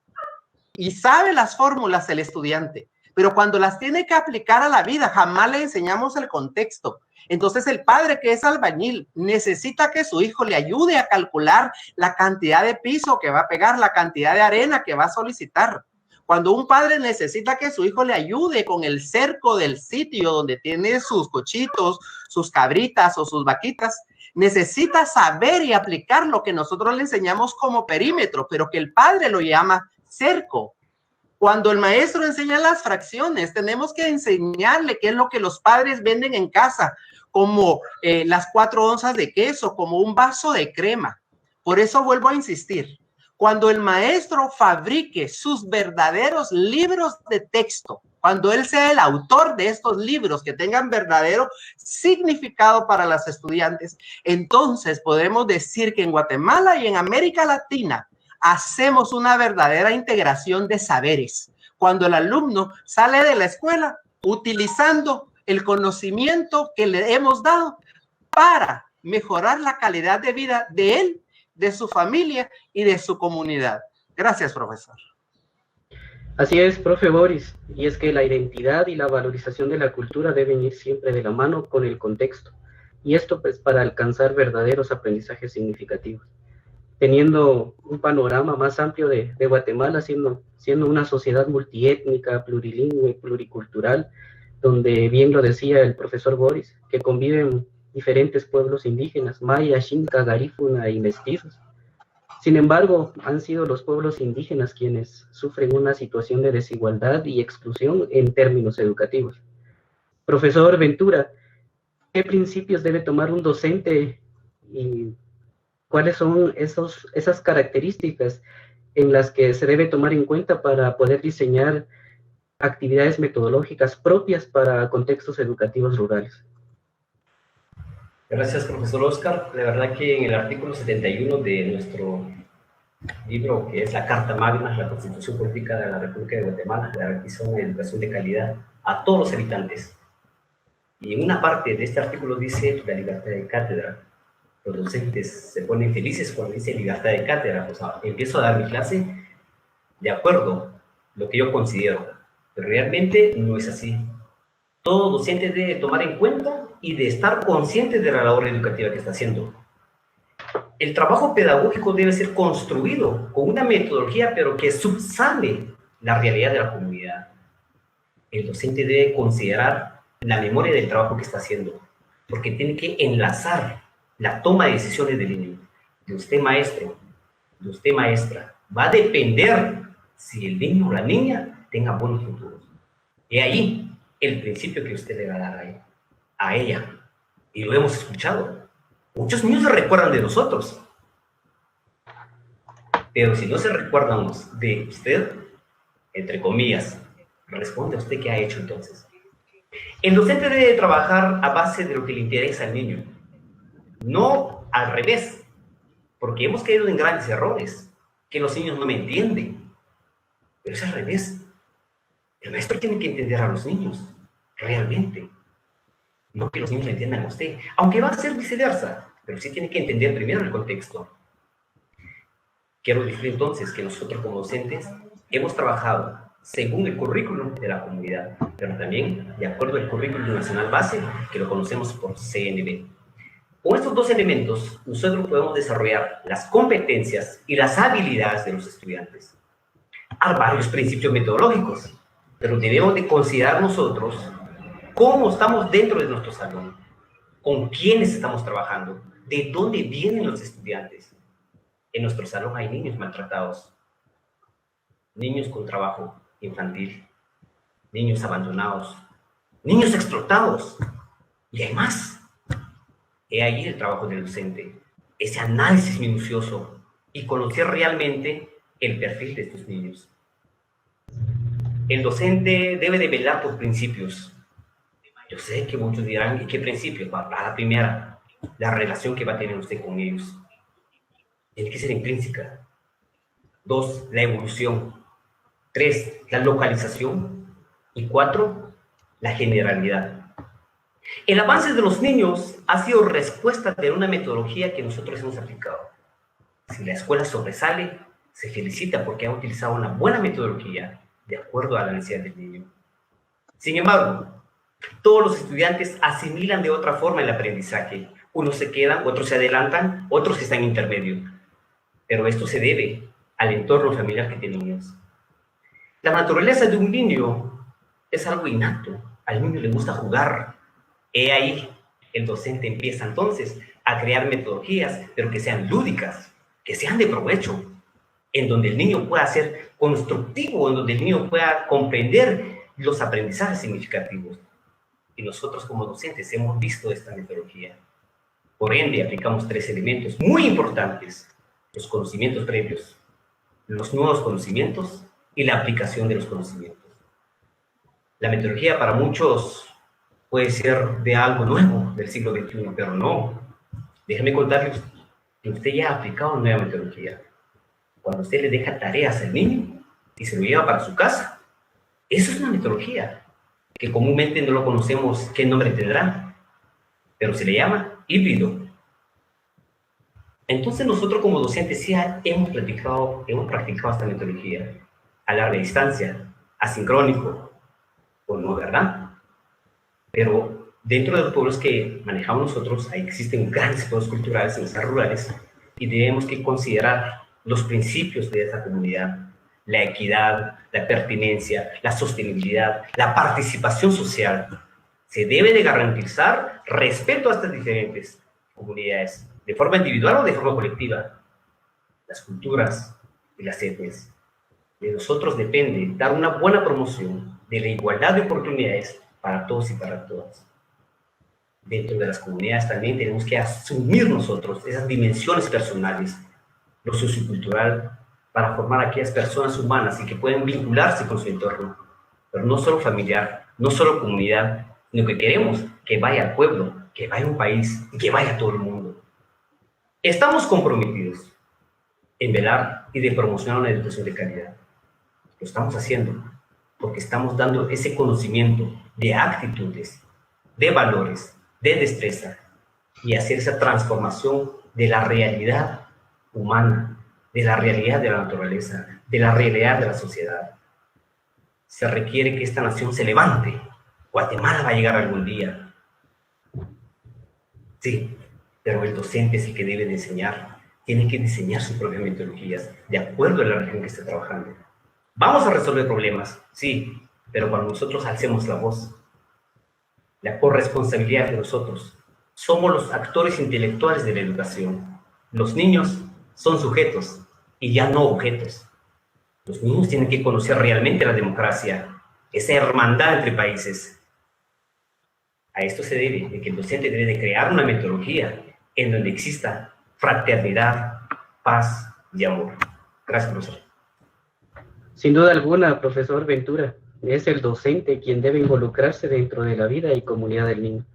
y sabe las fórmulas el estudiante, pero cuando las tiene que aplicar a la vida, jamás le enseñamos el contexto. Entonces el padre que es albañil necesita que su hijo le ayude a calcular la cantidad de piso que va a pegar, la cantidad de arena que va a solicitar. Cuando un padre necesita que su hijo le ayude con el cerco del sitio donde tiene sus cochitos, sus cabritas o sus vaquitas, necesita saber y aplicar lo que nosotros le enseñamos como perímetro, pero que el padre lo llama cerco. Cuando el maestro enseña las fracciones, tenemos que enseñarle qué es lo que los padres venden en casa, como las 4 onzas de queso, como un vaso de crema. Por eso vuelvo a insistir, cuando el maestro fabrique sus verdaderos libros de texto, cuando él sea el autor de estos libros que tengan verdadero significado para los estudiantes, entonces podemos decir que en Guatemala y en América Latina hacemos una verdadera integración de saberes. Cuando el alumno sale de la escuela utilizando el conocimiento que le hemos dado para mejorar la calidad de vida de él, de su familia y de su comunidad. Gracias, profesor. Así es, profe Boris, y es que la identidad y la valorización de la cultura deben ir siempre de la mano con el contexto, y esto pues para alcanzar verdaderos aprendizajes significativos. Teniendo un panorama más amplio de Guatemala, siendo una sociedad multiétnica, plurilingüe, pluricultural, donde bien lo decía el profesor Boris, que conviven diferentes pueblos indígenas, maya, xinca, garífuna y mestizos. Sin embargo, han sido los pueblos indígenas quienes sufren una situación de desigualdad y exclusión en términos educativos. Profesor Ventura, ¿qué principios debe tomar un docente y cuáles son esas características en las que se debe tomar en cuenta para poder diseñar actividades metodológicas propias para contextos educativos rurales? Gracias, profesor Oscar. La verdad que en el artículo 71 de nuestro libro, que es la Carta Magna, la Constitución Política de la República de Guatemala, garantiza una educación de calidad a todos los habitantes. Y en una parte de este artículo dice la libertad de cátedra. Los docentes se ponen felices cuando dice libertad de cátedra. O sea, empiezo a dar mi clase de acuerdo a lo que yo considero. Pero realmente no es así. Todo docente debe tomar en cuenta y de estar consciente de la labor educativa que está haciendo. El trabajo pedagógico debe ser construido con una metodología, pero que subsane la realidad de la comunidad. El docente debe considerar la memoria del trabajo que está haciendo, porque tiene que enlazar la toma de decisiones del niño. De usted, maestro, de usted, maestra, va a depender si el niño o la niña tenga buenos futuros. Y ahí el principio que usted le va a dar a ella. Y lo hemos escuchado. Muchos niños se recuerdan de nosotros. Pero si no se recuerdan de usted, entre comillas, responde a usted qué ha hecho entonces. El docente debe trabajar a base de lo que le interesa al niño. No al revés. Porque hemos caído en grandes errores. Que los niños no me entienden. Pero es al revés. El maestro tiene que entender a los niños. Realmente. No que los niños le entiendan a usted. Aunque va a ser viceversa. Pero sí tiene que entender primero el contexto. Quiero decir entonces que nosotros como docentes hemos trabajado según el currículum de la comunidad, pero también de acuerdo al currículum nacional base, que lo conocemos por CNB. Con estos dos elementos, nosotros podemos desarrollar las competencias y las habilidades de los estudiantes. Hay varios principios metodológicos, pero debemos de considerar nosotros cómo estamos dentro de nuestro salón, con quiénes estamos trabajando, de dónde vienen los estudiantes. En nuestro salón hay niños maltratados, niños con trabajo infantil, niños abandonados, niños explotados, y hay más. He ahí el trabajo del docente, ese análisis minucioso y conocer realmente el perfil de estos niños. El docente debe de velar por principios. Yo sé que muchos dirán, ¿y qué principios? La primera, la relación que va a tener usted con ellos. Tiene que ser intrínseca. 2, la evolución. 3, la localización. Y 4, la generalidad. El avance de los niños ha sido respuesta de una metodología que nosotros hemos aplicado. Si la escuela sobresale, se felicita porque ha utilizado una buena metodología de acuerdo a la necesidad del niño. Sin embargo, todos los estudiantes asimilan de otra forma el aprendizaje. Unos se quedan, otros se adelantan, otros están en intermedio. Pero esto se debe al entorno familiar que tienen ellos. La naturaleza de un niño es algo innato. Al niño le gusta jugar. He ahí, el docente empieza entonces a crear metodologías, pero que sean lúdicas, que sean de provecho, en donde el niño pueda ser constructivo, en donde el niño pueda comprender los aprendizajes significativos. Y nosotros como docentes hemos visto esta metodología. Por ende, aplicamos 3 elementos muy importantes: los conocimientos previos, los nuevos conocimientos y la aplicación de los conocimientos. La metodología para muchos puede ser de algo nuevo del siglo XXI, pero no. Déjeme contarles que usted ya ha aplicado una nueva metodología. Cuando usted le deja tareas al niño y se lo lleva para su casa, eso es una metodología que comúnmente no lo conocemos qué nombre tendrá, pero se le llama híbrido. Entonces nosotros como docentes sí hemos practicado esta metodología a larga distancia, asincrónico, o no, ¿verdad? Pero dentro de los pueblos que manejamos nosotros, ahí existen grandes pueblos culturales en zonas rurales y debemos que considerar los principios de esa comunidad: la equidad, la pertinencia, la sostenibilidad, la participación social. Se debe de garantizar respeto a estas diferentes comunidades, de forma individual o de forma colectiva. Las culturas y las etnias. De nosotros depende dar una buena promoción de la igualdad de oportunidades para todos y para todas. Dentro de las comunidades también tenemos que asumir nosotros esas dimensiones personales, lo sociocultural, para formar aquellas personas humanas y que pueden vincularse con su entorno, pero no solo familiar, no solo comunidad, sino que queremos que vaya al pueblo, que vaya un país y que vaya todo el mundo. Estamos comprometidos en velar y de promocionar una educación de calidad. Lo estamos haciendo porque estamos dando ese conocimiento de actitudes, de valores, de destreza y hacer esa transformación de la realidad humana, de la realidad de la naturaleza, de la realidad de la sociedad. Se requiere que esta nación se levante. Guatemala va a llegar algún día. Sí, pero el docente es el que debe de enseñar. Tiene que diseñar sus propias metodologías de acuerdo a la región que esté trabajando. Vamos a resolver problemas, sí, pero cuando nosotros alcemos la voz, la corresponsabilidad de nosotros, somos los actores intelectuales de la educación. Los niños son sujetos y ya no objetos. Los niños tienen que conocer realmente la democracia, esa hermandad entre países. A esto se debe de que el docente debe de crear una metodología en donde exista fraternidad, paz y amor. Gracias, profesor. Sin duda alguna, profesor Ventura, es el docente quien debe involucrarse dentro de la vida y comunidad del niño.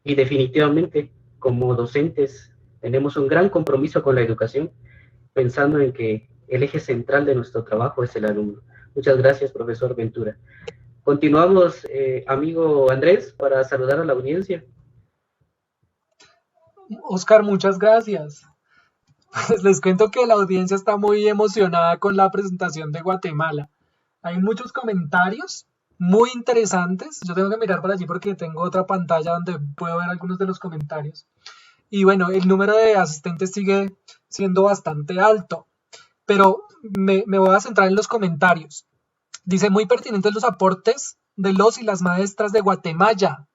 Y definitivamente, como docentes, tenemos un gran compromiso con la educación, pensando en que el eje central de nuestro trabajo es el alumno. Muchas gracias, profesor Ventura. Continuamos, amigo Andrés, para saludar a la audiencia. Oscar, muchas gracias. Pues les cuento que la audiencia está muy emocionada con la presentación de Guatemala. Hay muchos comentarios muy interesantes. Yo tengo que mirar por allí porque tengo otra pantalla donde puedo ver algunos de los comentarios. Y bueno, el número de asistentes sigue siendo bastante alto. Pero me voy a centrar en los comentarios. Dice, muy pertinentes los aportes de los y las maestras de Guatemala.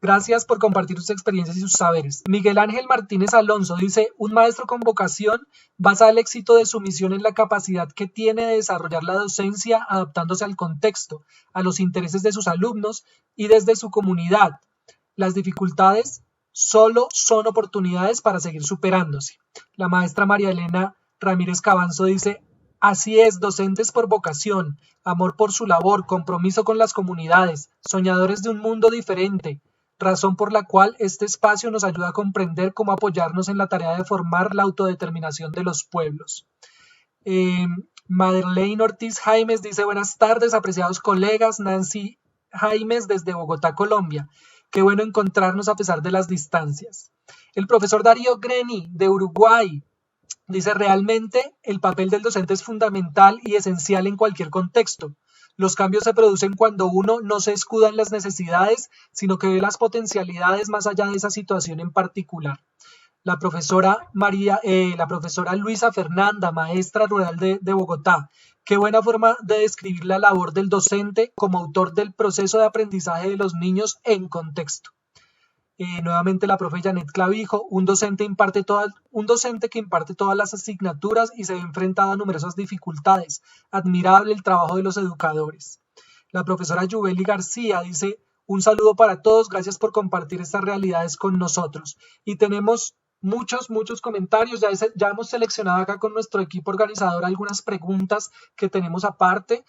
Gracias por compartir sus experiencias y sus saberes. Miguel Ángel Martínez Alonso dice, un maestro con vocación basa el éxito de su misión en la capacidad que tiene de desarrollar la docencia adaptándose al contexto, a los intereses de sus alumnos y desde su comunidad. Las dificultades solo son oportunidades para seguir superándose. La maestra María Elena Ramírez Cabanzo dice, así es, docentes por vocación, amor por su labor, compromiso con las comunidades, soñadores de un mundo diferente, razón por la cual este espacio nos ayuda a comprender cómo apoyarnos en la tarea de formar la autodeterminación de los pueblos. Madeleine Ortiz Jaimes dice, buenas tardes, apreciados colegas. Nancy Jaimes desde Bogotá, Colombia. Qué bueno encontrarnos a pesar de las distancias. El profesor Darío Greni de Uruguay dice, realmente el papel del docente es fundamental y esencial en cualquier contexto. Los cambios se producen cuando uno no se escuda en las necesidades, sino que ve las potencialidades más allá de esa situación en particular. La profesora Luisa Fernanda, maestra rural de Bogotá. Qué buena forma de describir la labor del docente como autor del proceso de aprendizaje de los niños en contexto. Nuevamente la profe Janet Clavijo, un docente que imparte todas las asignaturas y se ve enfrentado a numerosas dificultades. Admirable el trabajo de los educadores. La profesora Yubeli García dice, un saludo para todos, gracias por compartir estas realidades con nosotros. Y tenemos muchos comentarios, ya hemos seleccionado acá con nuestro equipo organizador algunas preguntas que tenemos aparte,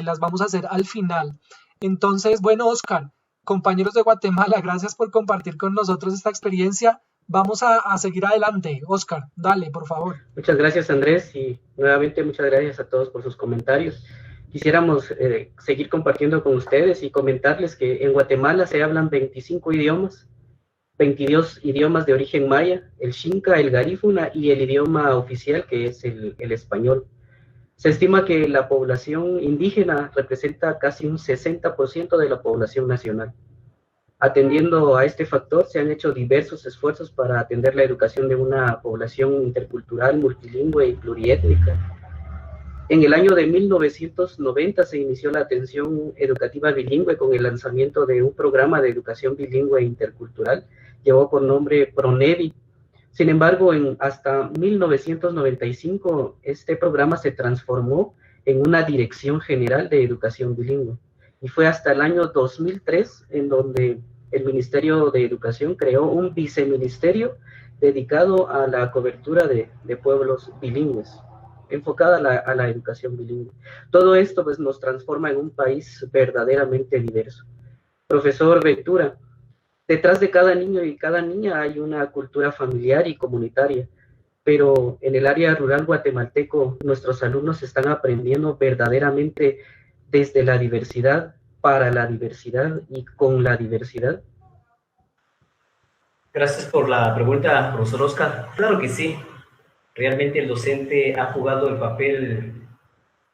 las vamos a hacer al final. Entonces, bueno, Oscar, compañeros de Guatemala, gracias por compartir con nosotros esta experiencia. Vamos a seguir adelante. Oscar, dale, por favor. Muchas gracias, Andrés, y nuevamente muchas gracias a todos por sus comentarios. Quisiéramos seguir compartiendo con ustedes y comentarles que en Guatemala se hablan 25 idiomas, 22 idiomas de origen maya, el xinca, el garífuna y el idioma oficial que es el español. Se estima que la población indígena representa casi un 60% de la población nacional. Atendiendo a este factor, se han hecho diversos esfuerzos para atender la educación de una población intercultural, multilingüe y pluriétnica. En el año de 1990 se inició la atención educativa bilingüe con el lanzamiento de un programa de educación bilingüe intercultural, llevó por nombre PRONEVI. Sin embargo, hasta 1995, este programa se transformó en una Dirección General de Educación Bilingüe. Y fue hasta el año 2003 en donde el Ministerio de Educación creó un viceministerio dedicado a la cobertura de pueblos bilingües, enfocada a la educación bilingüe. Todo esto pues, nos transforma en un país verdaderamente diverso. Profesor Ventura, detrás de cada niño y cada niña hay una cultura familiar y comunitaria, pero en el área rural guatemalteco nuestros alumnos están aprendiendo verdaderamente desde la diversidad, para la diversidad y con la diversidad. Gracias por la pregunta, profesor Oscar. Claro que sí. Realmente el docente ha jugado el papel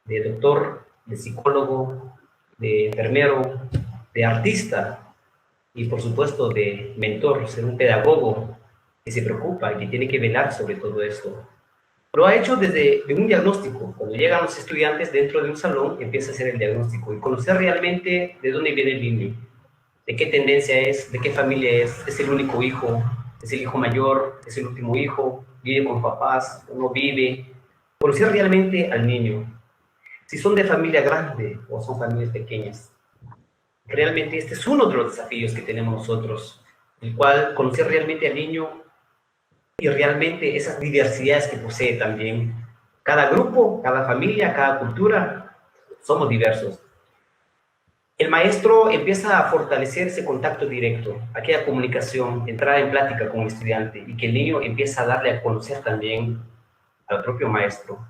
de doctor, de psicólogo, de enfermero, de artista y por supuesto de mentor, ser un pedagogo que se preocupa y que tiene que velar sobre todo esto. Lo ha hecho desde un diagnóstico. Cuando llegan los estudiantes dentro de un salón, empieza a hacer el diagnóstico y conocer realmente de dónde viene el niño, de qué tendencia es, de qué familia es el único hijo, es el hijo mayor, es el último hijo, vive con papás, o no vive. Conocer realmente al niño. Si son de familia grande o son familias pequeñas. Realmente este es uno de los desafíos que tenemos nosotros, el cual conocer realmente al niño y realmente esas diversidades que posee también. Cada grupo, cada familia, cada cultura, somos diversos. El maestro empieza a fortalecer ese contacto directo, aquella comunicación, entrar en plática con el estudiante y que el niño empieza a darle a conocer también al propio maestro.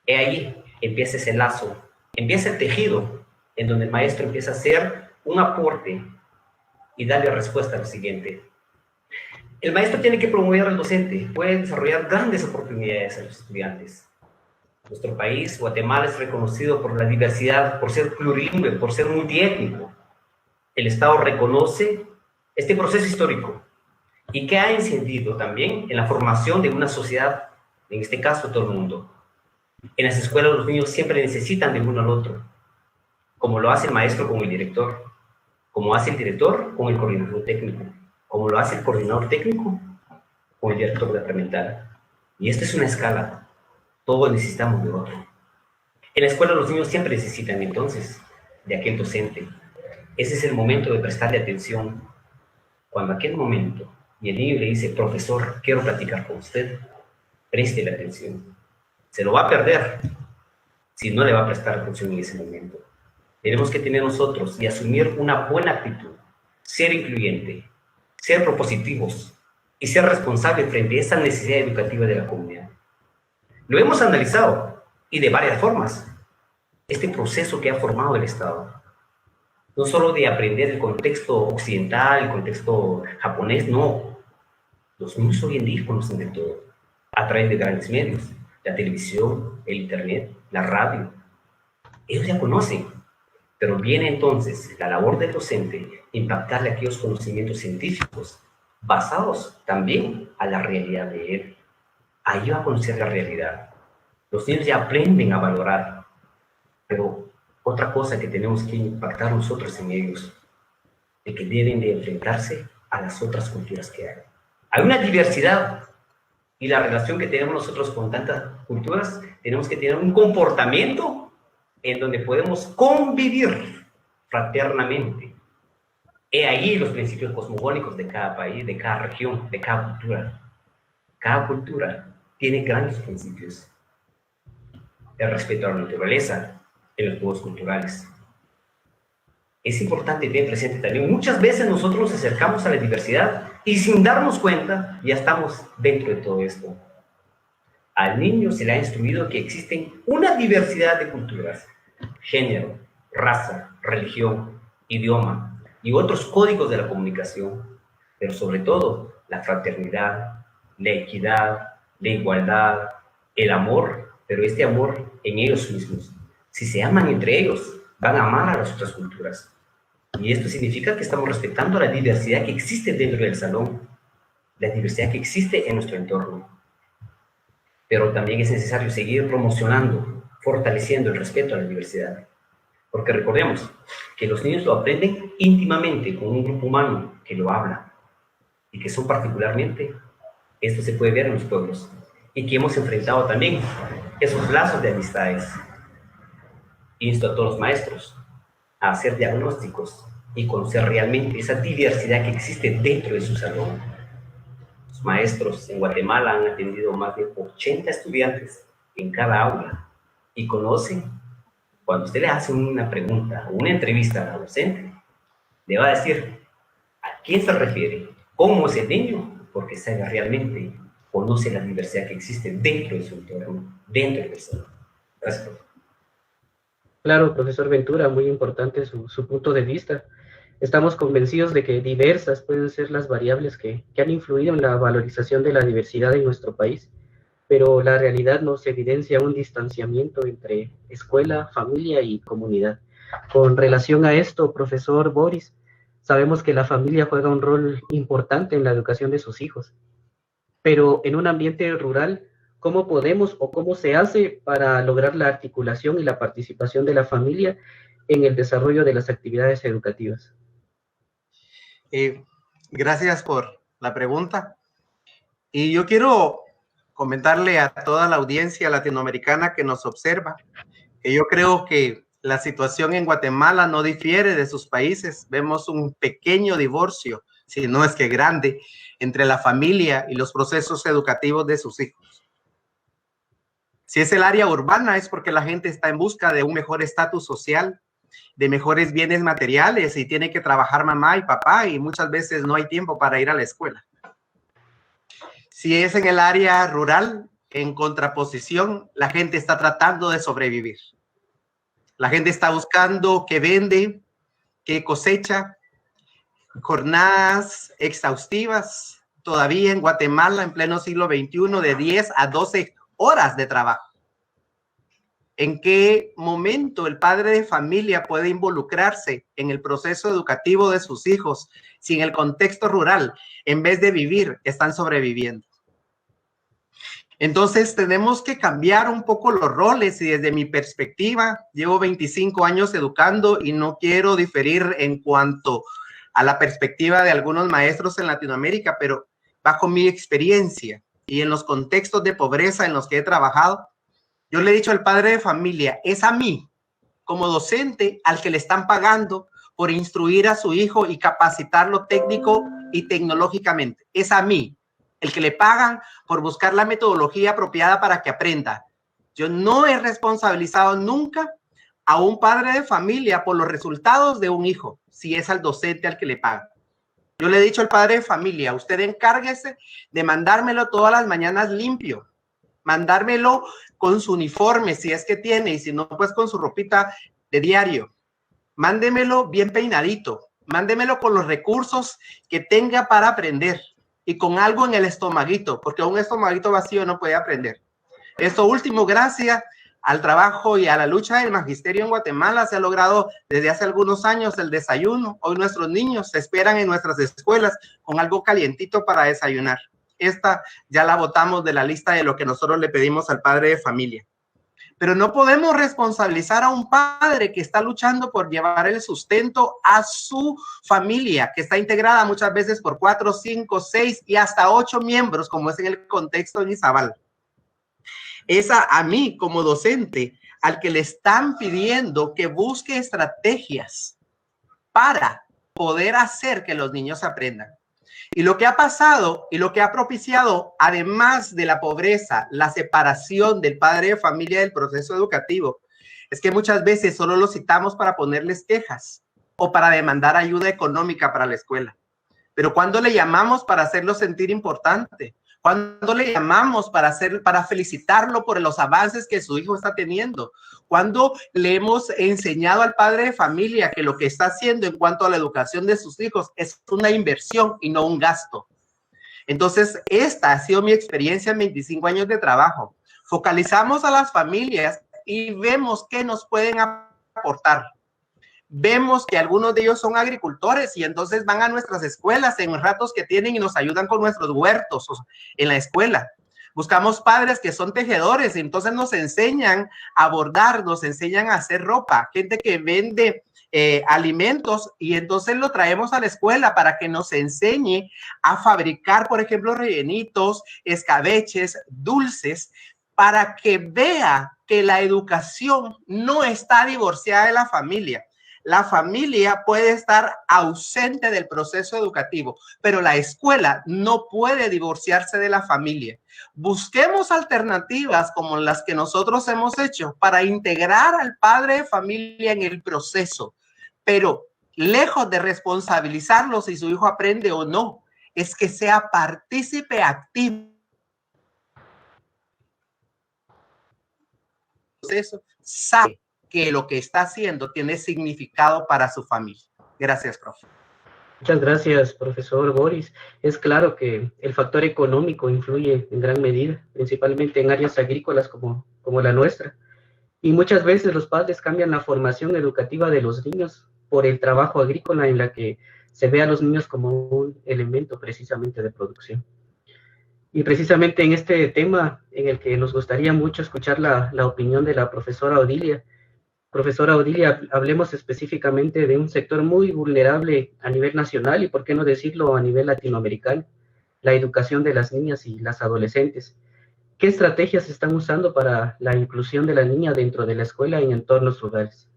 Y ahí empieza ese lazo, empieza el tejido, en donde el maestro empieza a hacer un aporte y darle respuesta a lo siguiente. El maestro tiene que promover al docente, puede desarrollar grandes oportunidades a los estudiantes. Nuestro país, Guatemala, es reconocido por la diversidad, por ser plurilingüe, por ser multiétnico. El Estado reconoce este proceso histórico y que ha incidido también en la formación de una sociedad, en este caso todo el mundo. En las escuelas los niños siempre necesitan de uno al otro, como lo hace el maestro con el director, como hace el director con el coordinador técnico, como lo hace el coordinador técnico con el director departamental. Y esta es una escala. Todos necesitamos de otro. En la escuela los niños siempre necesitan entonces de aquel docente. Ese es el momento de prestarle atención. Cuando aquel momento y el niño le dice, profesor, quiero platicar con usted, préstele atención. Se lo va a perder si no le va a prestar atención en ese momento. Tenemos que tener nosotros y asumir una buena actitud, ser incluyente, ser propositivos y ser responsables frente a esa necesidad educativa de la comunidad. Lo hemos analizado y de varias formas. Este proceso que ha formado el Estado, no solo de aprender el contexto occidental, el contexto japonés, no. Los niños hoy en día conocen de todo, a través de grandes medios, la televisión, el internet, la radio. Ellos ya conocen, pero viene entonces la labor del docente impactarle aquellos conocimientos científicos basados también a la realidad de él. Ahí va a conocer la realidad. Los niños ya aprenden a valorar, pero otra cosa que tenemos que impactar nosotros en ellos, de que deben de enfrentarse a las otras culturas que hay. Hay una diversidad y la relación que tenemos nosotros con tantas culturas, tenemos que tener un comportamiento en donde podemos convivir fraternamente. He ahí los principios cosmogónicos de cada país, de cada región, de cada cultura. Cada cultura tiene grandes principios. El respeto a la naturaleza en los juegos culturales. Es importante tener presente también, muchas veces nosotros nos acercamos a la diversidad y sin darnos cuenta ya estamos dentro de todo esto. Al niño se le ha instruido que existen una diversidad de culturas, género, raza, religión, idioma y otros códigos de la comunicación, pero sobre todo la fraternidad, la equidad, la igualdad, el amor, pero este amor en ellos mismos. Si se aman entre ellos, van a amar a las otras culturas. Y esto significa que estamos respetando la diversidad que existe dentro del salón, la diversidad que existe en nuestro entorno. Pero también es necesario seguir promocionando, fortaleciendo el respeto a la diversidad. Porque recordemos que los niños lo aprenden íntimamente con un grupo humano que lo habla y que son particularmente, esto se puede ver en los pueblos, y que hemos enfrentado también esos lazos de amistades. Insto a todos los maestros a hacer diagnósticos y conocer realmente esa diversidad que existe dentro de su salón. Los maestros en Guatemala han atendido más de 80 estudiantes en cada aula y conocen, cuando usted le hace una pregunta o una entrevista a la docente, le va a decir, ¿A quién se refiere? ¿Cómo es el niño? Porque sabe realmente, conoce la diversidad que existe dentro de su entorno, dentro del salón. Gracias, profesor. Claro, profesor Ventura, muy importante su punto de vista. Estamos convencidos de que diversas pueden ser las variables que han influido en la valorización de la diversidad en nuestro país, pero la realidad nos evidencia un distanciamiento entre escuela, familia y comunidad. Con relación a esto, profesor Boris, sabemos que la familia juega un rol importante en la educación de sus hijos, pero en un ambiente rural, ¿cómo podemos o cómo se hace para lograr la articulación y la participación de la familia en el desarrollo de las actividades educativas? Gracias por la pregunta. Y yo quiero comentarle a toda la audiencia latinoamericana que nos observa que yo creo que la situación en Guatemala no difiere de sus países. Vemos un pequeño divorcio, si no es que grande, entre la familia y los procesos educativos de sus hijos. Si es el área urbana, es porque la gente está en busca de un mejor estatus social, de mejores bienes materiales, y tiene que trabajar mamá y papá, y muchas veces no hay tiempo para ir a la escuela. Si es en el área rural, en contraposición, la gente está tratando de sobrevivir. La gente está buscando qué vende, qué cosecha, jornadas exhaustivas, todavía en Guatemala, en pleno siglo XXI, de 10 a 12 horas de trabajo. ¿En qué momento el padre de familia puede involucrarse en el proceso educativo de sus hijos si en el contexto rural, en vez de vivir, están sobreviviendo? Entonces tenemos que cambiar un poco los roles, y desde mi perspectiva, llevo 25 años educando y no quiero diferir en cuanto a la perspectiva de algunos maestros en Latinoamérica, pero bajo mi experiencia y en los contextos de pobreza en los que he trabajado, yo le he dicho al padre de familia, es a mí, como docente, al que le están pagando por instruir a su hijo y capacitarlo técnico y tecnológicamente. Es a mí, el que le pagan por buscar la metodología apropiada para que aprenda. Yo no he responsabilizado nunca a un padre de familia por los resultados de un hijo, si es al docente al que le pagan. Yo le he dicho al padre de familia, usted encárguese de mandármelo todas las mañanas limpio, mandármelo con su uniforme, si es que tiene, y si no, pues con su ropita de diario. Mándemelo bien peinadito, mándemelo con los recursos que tenga para aprender y con algo en el estomaguito, porque un estomaguito vacío no puede aprender. Esto último, gracias al trabajo y a la lucha del magisterio en Guatemala, se ha logrado desde hace algunos años el desayuno. Hoy nuestros niños se esperan en nuestras escuelas con algo calientito para desayunar. Esta ya la botamos de la lista de lo que nosotros le pedimos al padre de familia. Pero no podemos responsabilizar a un padre que está luchando por llevar el sustento a su familia, que está integrada muchas veces por 4, 5, 6 y hasta 8 miembros, como es en el contexto de Izabal. Es a mí como docente al que le están pidiendo que busque estrategias para poder hacer que los niños aprendan. Y lo que ha pasado y lo que ha propiciado, además de la pobreza, la separación del padre de familia del proceso educativo, es que muchas veces solo los citamos para ponerles quejas o para demandar ayuda económica para la escuela. Pero ¿cuándo le llamamos para hacerlo sentir importante? ¿Cuándo le llamamos para felicitarlo por los avances que su hijo está teniendo? ¿Cuándo le hemos enseñado al padre de familia que lo que está haciendo en cuanto a la educación de sus hijos es una inversión y no un gasto? Entonces, esta ha sido mi experiencia en 25 años de trabajo. Focalizamos a las familias y vemos qué nos pueden aportar. Vemos que algunos de ellos son agricultores y entonces van a nuestras escuelas en ratos que tienen y nos ayudan con nuestros huertos en la escuela. Buscamos padres que son tejedores y entonces nos enseñan a bordar, nos enseñan a hacer ropa. Gente que vende alimentos y entonces lo traemos a la escuela para que nos enseñe a fabricar, por ejemplo, rellenitos, escabeches, dulces, para que vea que la educación no está divorciada de la familia. La familia puede estar ausente del proceso educativo, pero la escuela no puede divorciarse de la familia. Busquemos alternativas como las que nosotros hemos hecho para integrar al padre de familia en el proceso, pero lejos de responsabilizarlo si su hijo aprende o no, es que sea partícipe activo. Eso sabe que lo que está haciendo tiene significado para su familia. Gracias, profe. Muchas gracias, profesor Boris. Es claro que el factor económico influye en gran medida, principalmente en áreas agrícolas como la nuestra. Y muchas veces los padres cambian la formación educativa de los niños por el trabajo agrícola en la que se ve a los niños como un elemento precisamente de producción. Y precisamente en este tema en el que nos gustaría mucho escuchar la opinión de la profesora Odilia. Profesora Odilia, hablemos específicamente de un sector muy vulnerable a nivel nacional y, por qué no decirlo, a nivel latinoamericano, la educación de las niñas y las adolescentes. ¿Qué estrategias están usando para la inclusión de la niña dentro de la escuela en entornos rurales?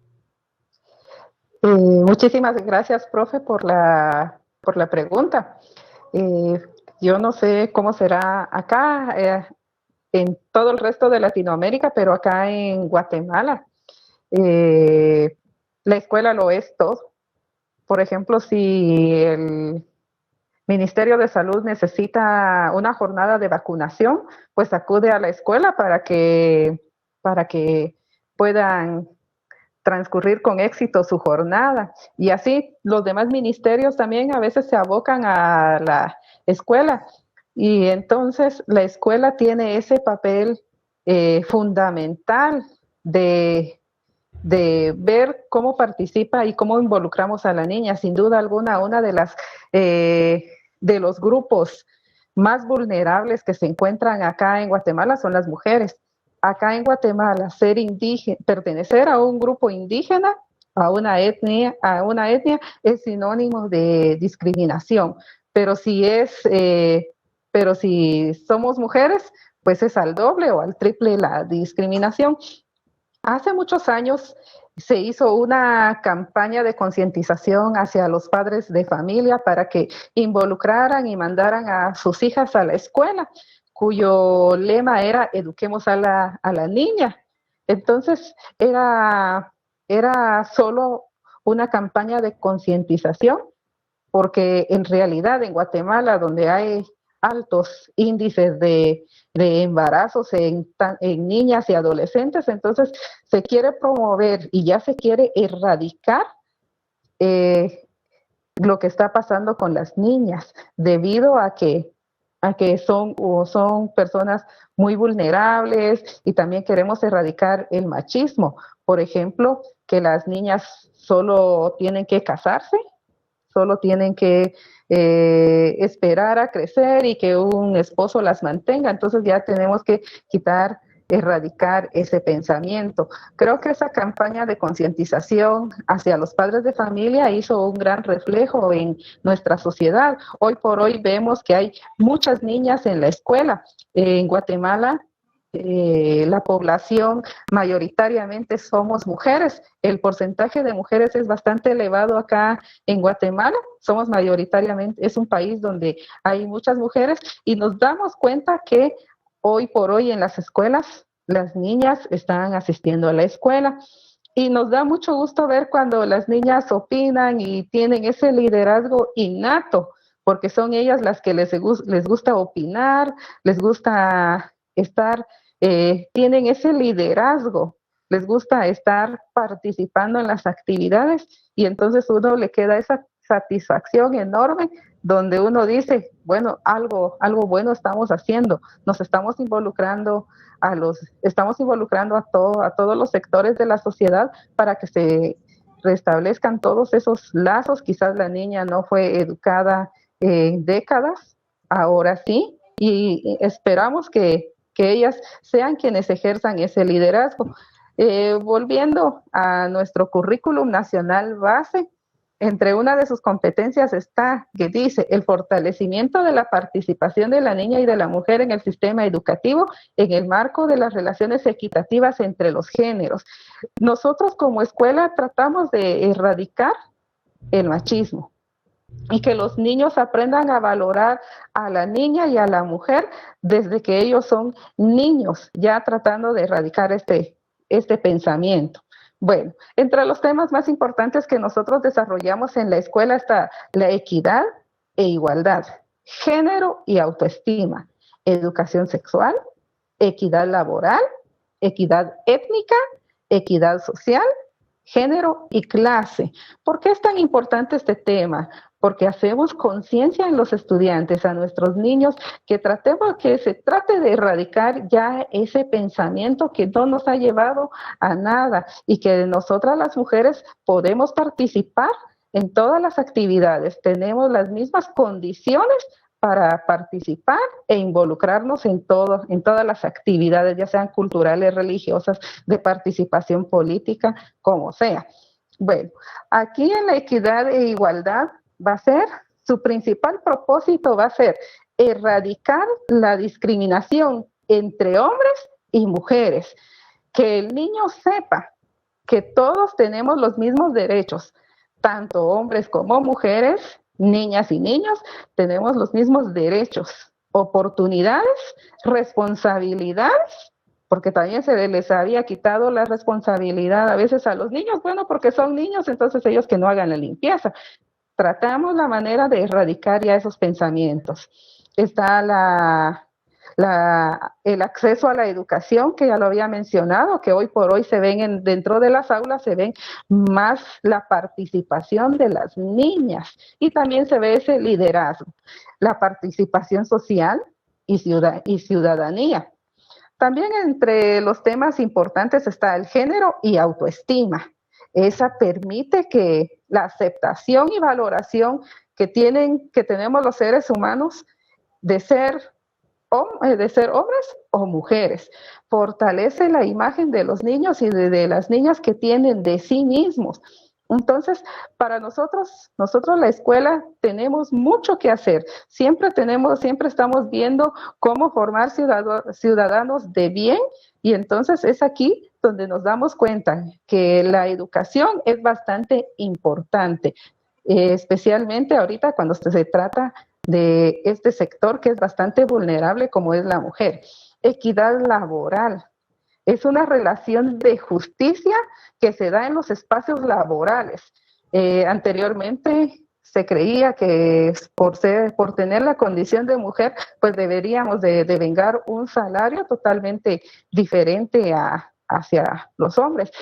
Muchísimas gracias, profe, por la pregunta. Yo no sé cómo será acá, en todo el resto de Latinoamérica, pero acá en Guatemala, la escuela lo es todo. Por ejemplo, si el Ministerio de Salud necesita una jornada de vacunación, pues acude a la escuela para que puedan transcurrir con éxito su jornada. Y así los demás ministerios también a veces se abocan a la escuela. Y entonces la escuela tiene ese papel fundamental de ver cómo participa y cómo involucramos a la niña. Sin duda alguna, una de las de los grupos más vulnerables que se encuentran acá en Guatemala son las mujeres. Acá en Guatemala, ser indígena, pertenecer a un grupo indígena, a una etnia es sinónimo de discriminación. Pero si somos mujeres, pues es al doble o al triple la discriminación. Hace muchos años se hizo una campaña de concientización hacia los padres de familia para que involucraran y mandaran a sus hijas a la escuela, cuyo lema era eduquemos a la niña. Entonces era solo una campaña de concientización, porque en realidad en Guatemala, donde hay altos índices de embarazos en niñas y adolescentes, entonces se quiere promover y ya se quiere erradicar lo que está pasando con las niñas, debido a que son personas muy vulnerables, y también queremos erradicar el machismo. Por ejemplo, que las niñas solo tienen que casarse, solo tienen que esperar a crecer y que un esposo las mantenga. Entonces ya tenemos que erradicar ese pensamiento. Creo que esa campaña de concientización hacia los padres de familia hizo un gran reflejo en nuestra sociedad. Hoy por hoy vemos que hay muchas niñas en la escuela. En Guatemala, la población mayoritariamente somos mujeres. El porcentaje de mujeres es bastante elevado acá en Guatemala. Somos mayoritariamente, es un país donde hay muchas mujeres, y nos damos cuenta que hoy por hoy en las escuelas las niñas están asistiendo a la escuela, y nos da mucho gusto ver cuando las niñas opinan y tienen ese liderazgo innato, porque son ellas las que les gusta opinar, les gusta estar, tienen ese liderazgo, les gusta estar participando en las actividades, y entonces uno le queda esa satisfacción enorme, donde uno dice, bueno, algo bueno estamos haciendo, nos estamos involucrando a todos los sectores de la sociedad para que se restablezcan todos esos lazos. Quizás la niña no fue educada en décadas, ahora sí, y esperamos que ellas sean quienes ejerzan ese liderazgo. Volviendo a nuestro currículum nacional base, entre una de sus competencias está, que dice, el fortalecimiento de la participación de la niña y de la mujer en el sistema educativo en el marco de las relaciones equitativas entre los géneros. Nosotros como escuela tratamos de erradicar el machismo y que los niños aprendan a valorar a la niña y a la mujer desde que ellos son niños, ya tratando de erradicar este pensamiento. Bueno, entre los temas más importantes que nosotros desarrollamos en la escuela está la equidad e igualdad, género y autoestima, educación sexual, equidad laboral, equidad étnica, equidad social, género y clase. ¿Por qué es tan importante este tema? Porque hacemos conciencia en los estudiantes, a nuestros niños, que se trate de erradicar ya ese pensamiento que no nos ha llevado a nada y que nosotras las mujeres podemos participar en todas las actividades, tenemos las mismas condiciones para participar e involucrarnos en todas las actividades, ya sean culturales, religiosas, de participación política, como sea. Bueno, aquí en la equidad e igualdad su principal propósito va a ser erradicar la discriminación entre hombres y mujeres, que el niño sepa que todos tenemos los mismos derechos, tanto hombres como mujeres, niñas y niños, tenemos los mismos derechos, oportunidades, responsabilidades, porque también se les había quitado la responsabilidad a veces a los niños, bueno, porque son niños, entonces ellos que no hagan la limpieza. Tratamos la manera de erradicar ya esos pensamientos. Está el acceso a la educación, que ya lo había mencionado, que hoy por hoy se ven dentro de las aulas, se ven más la participación de las niñas y también se ve ese liderazgo, la participación social y ciudadanía. También entre los temas importantes está el género y autoestima. Esa permite que la aceptación y valoración que tenemos los seres humanos de ser hombres o mujeres. Fortalece la imagen de los niños y de las niñas que tienen de sí mismos. Entonces, para nosotros la escuela tenemos mucho que hacer. Siempre estamos viendo cómo formar ciudadanos de bien, y entonces es aquí donde nos damos cuenta que la educación es bastante importante, especialmente ahorita cuando se trata de este sector que es bastante vulnerable como es la mujer. Equidad laboral. Es una relación de justicia que se da en los espacios laborales. Anteriormente se creía que por tener la condición de mujer, pues deberíamos de devengar un salario totalmente diferente hacia los hombres.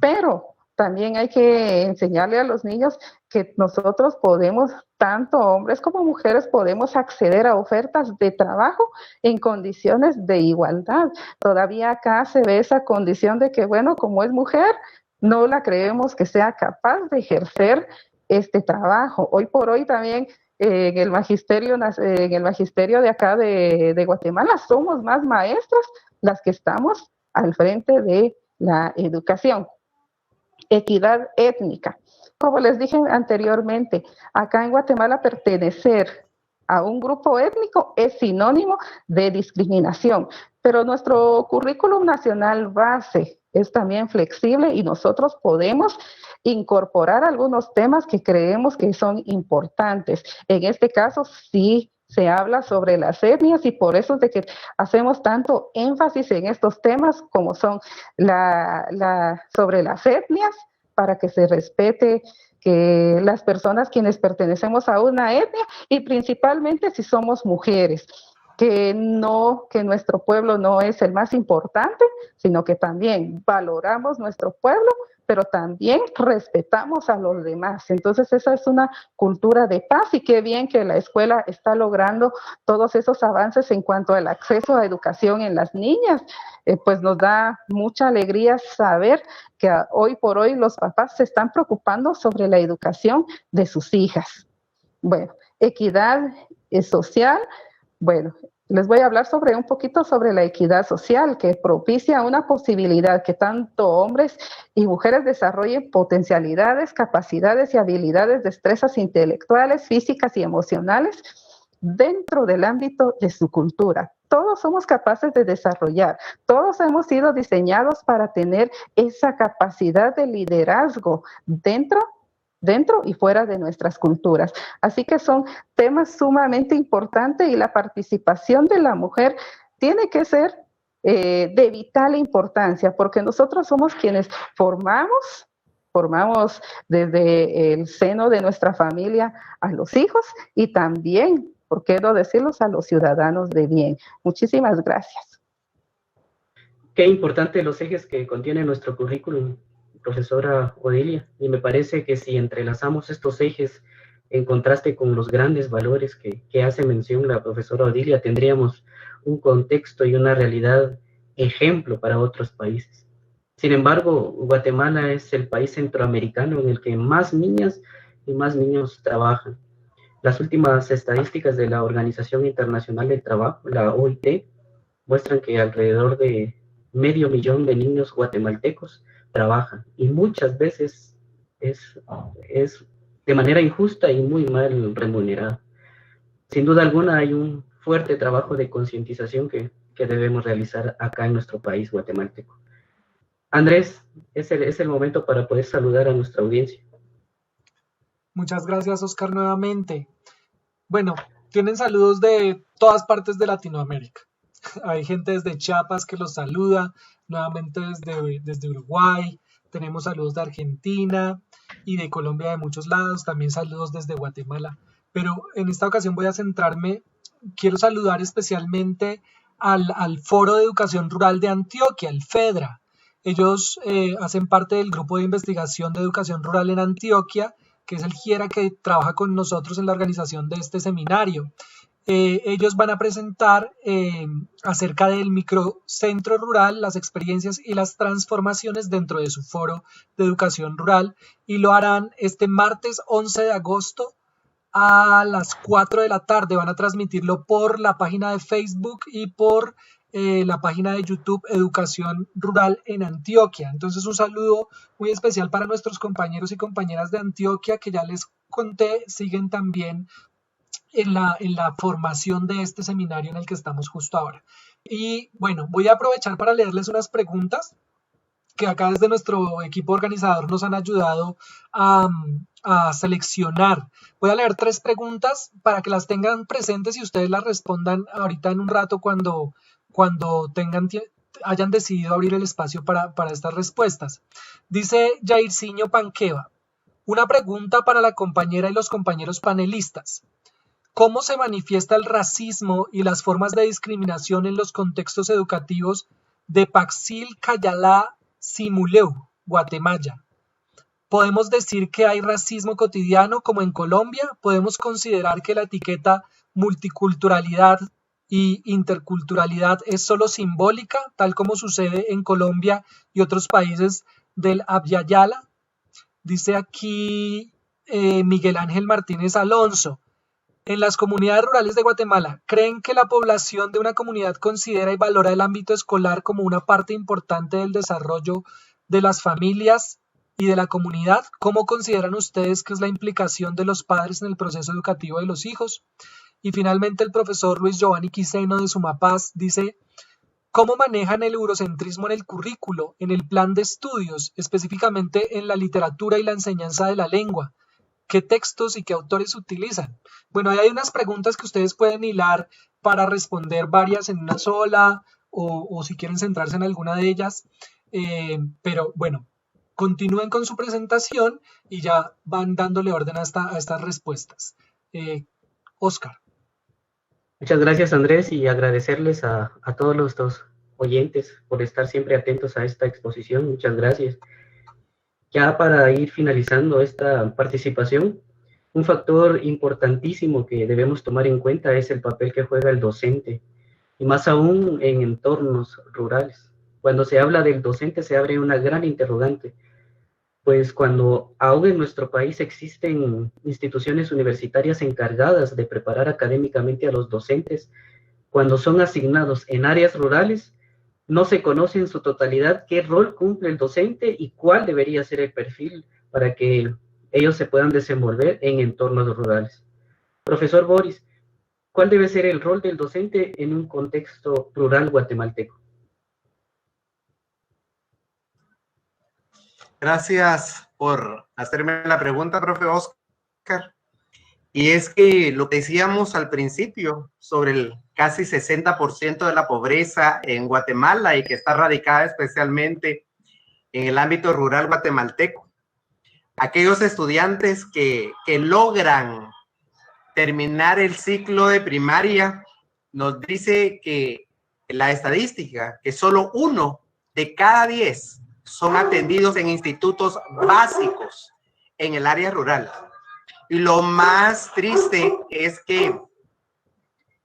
Pero también hay que enseñarle a los niños que nosotros podemos, tanto hombres como mujeres, podemos acceder a ofertas de trabajo en condiciones de igualdad. Todavía acá se ve esa condición de que, bueno, como es mujer, no la creemos que sea capaz de ejercer este trabajo. Hoy por hoy también en el magisterio de acá de Guatemala somos más maestras las que estamos al frente de la educación. Equidad étnica. Como les dije anteriormente, acá en Guatemala pertenecer a un grupo étnico es sinónimo de discriminación, pero nuestro currículum nacional base es también flexible y nosotros podemos incorporar algunos temas que creemos que son importantes. En este caso, sí se habla sobre las etnias y por eso es de que hacemos tanto énfasis en estos temas como son sobre las etnias, para que se respete que las personas quienes pertenecemos a una etnia y principalmente si somos mujeres, que nuestro pueblo no es el más importante, sino que también valoramos nuestro pueblo, pero también respetamos a los demás. Entonces esa es una cultura de paz y qué bien que la escuela está logrando todos esos avances en cuanto al acceso a educación en las niñas. Pues nos da mucha alegría saber que hoy por hoy los papás se están preocupando sobre la educación de sus hijas. Bueno, equidad social. Bueno, les voy a hablar un poquito sobre la equidad social, que propicia una posibilidad que tanto hombres y mujeres desarrollen potencialidades, capacidades y habilidades, destrezas intelectuales, físicas y emocionales dentro del ámbito de su cultura. Todos somos capaces de desarrollar, todos hemos sido diseñados para tener esa capacidad de liderazgo dentro y fuera de nuestras culturas. Así que son temas sumamente importantes y la participación de la mujer tiene que ser de vital importancia, porque nosotros somos quienes formamos desde el seno de nuestra familia a los hijos y también, ¿por qué no decirlos?, a los ciudadanos de bien. Muchísimas gracias. Qué importante los ejes que contiene nuestro currículum, profesora Odilia, y me parece que si entrelazamos estos ejes en contraste con los grandes valores que hace mención la profesora Odilia, tendríamos un contexto y una realidad ejemplo para otros países. Sin embargo, Guatemala es el país centroamericano en el que más niñas y más niños trabajan. Las últimas estadísticas de la Organización Internacional del Trabajo, la OIT, muestran que alrededor de 500,000 de niños guatemaltecos trabajan y muchas veces es de manera injusta y muy mal remunerada. Sin duda alguna hay un fuerte trabajo de concientización que debemos realizar acá en nuestro país guatemalteco. Andrés, es el momento para poder saludar a nuestra audiencia. Muchas gracias, Oscar, nuevamente. Bueno, tienen saludos de todas partes de Latinoamérica. Hay gente desde Chiapas que los saluda, nuevamente desde Uruguay, tenemos saludos de Argentina y de Colombia, de muchos lados, también saludos desde Guatemala. Pero en esta ocasión voy a centrarme, quiero saludar especialmente al Foro de Educación Rural de Antioquia, el FEDRA. Ellos hacen parte del grupo de investigación de educación rural en Antioquia, que es el GIERA que trabaja con nosotros en la organización de este seminario. Ellos van a presentar acerca del microcentro rural, las experiencias y las transformaciones dentro de su foro de educación rural, y lo harán este martes 11 de agosto a las 4 de la tarde. Van a transmitirlo por la página de Facebook y por la página de YouTube Educación Rural en Antioquia. Entonces, un saludo muy especial para nuestros compañeros y compañeras de Antioquia, que ya les conté, siguen también en la formación de este seminario en el que estamos justo ahora. Y bueno, voy a aprovechar para leerles unas preguntas que acá desde nuestro equipo organizador nos han ayudado a seleccionar. Voy a leer 3 preguntas para que las tengan presentes y ustedes las respondan ahorita en un rato cuando hayan decidido abrir el espacio para estas respuestas. Dice Jairzinho Panqueva, una pregunta para la compañera y los compañeros panelistas. ¿Cómo se manifiesta el racismo y las formas de discriminación en los contextos educativos de Paxil, Cayalá, Simuleu, Guatemala? ¿Podemos decir que hay racismo cotidiano como en Colombia? ¿Podemos considerar que la etiqueta multiculturalidad y interculturalidad es solo simbólica, tal como sucede en Colombia y otros países del Abyayala? Dice aquí Miguel Ángel Martínez Alonso. En las comunidades rurales de Guatemala, ¿creen que la población de una comunidad considera y valora el ámbito escolar como una parte importante del desarrollo de las familias y de la comunidad? ¿Cómo consideran ustedes que es la implicación de los padres en el proceso educativo de los hijos? Y finalmente el profesor Luis Giovanni Quiseno de Sumapaz dice, ¿cómo manejan el eurocentrismo en el currículo, en el plan de estudios, específicamente en la literatura y la enseñanza de la lengua? ¿Qué textos y qué autores utilizan? Bueno, ahí hay unas preguntas que ustedes pueden hilar para responder varias en una sola o si quieren centrarse en alguna de ellas. Pero bueno, continúen con su presentación y ya van dándole orden a estas respuestas. Oscar. Muchas gracias, Andrés, y agradecerles a todos los oyentes por estar siempre atentos a esta exposición. Muchas gracias. Ya para ir finalizando esta participación, un factor importantísimo que debemos tomar en cuenta es el papel que juega el docente, y más aún en entornos rurales. Cuando se habla del docente se abre una gran interrogante, pues cuando aún en nuestro país existen instituciones universitarias encargadas de preparar académicamente a los docentes, cuando son asignados en áreas rurales, no se conoce en su totalidad qué rol cumple el docente y cuál debería ser el perfil para que ellos se puedan desenvolver en entornos rurales. Profesor Boris, ¿cuál debe ser el rol del docente en un contexto rural guatemalteco? Gracias por hacerme la pregunta, profe Oscar. Y es que lo que decíamos al principio sobre el casi 60% de la pobreza en Guatemala y que está radicada especialmente en el ámbito rural guatemalteco. Aquellos estudiantes que logran terminar el ciclo de primaria, nos dice que la estadística, que solo 1 de cada 10 son atendidos en institutos básicos en el área rural. Y lo más triste es que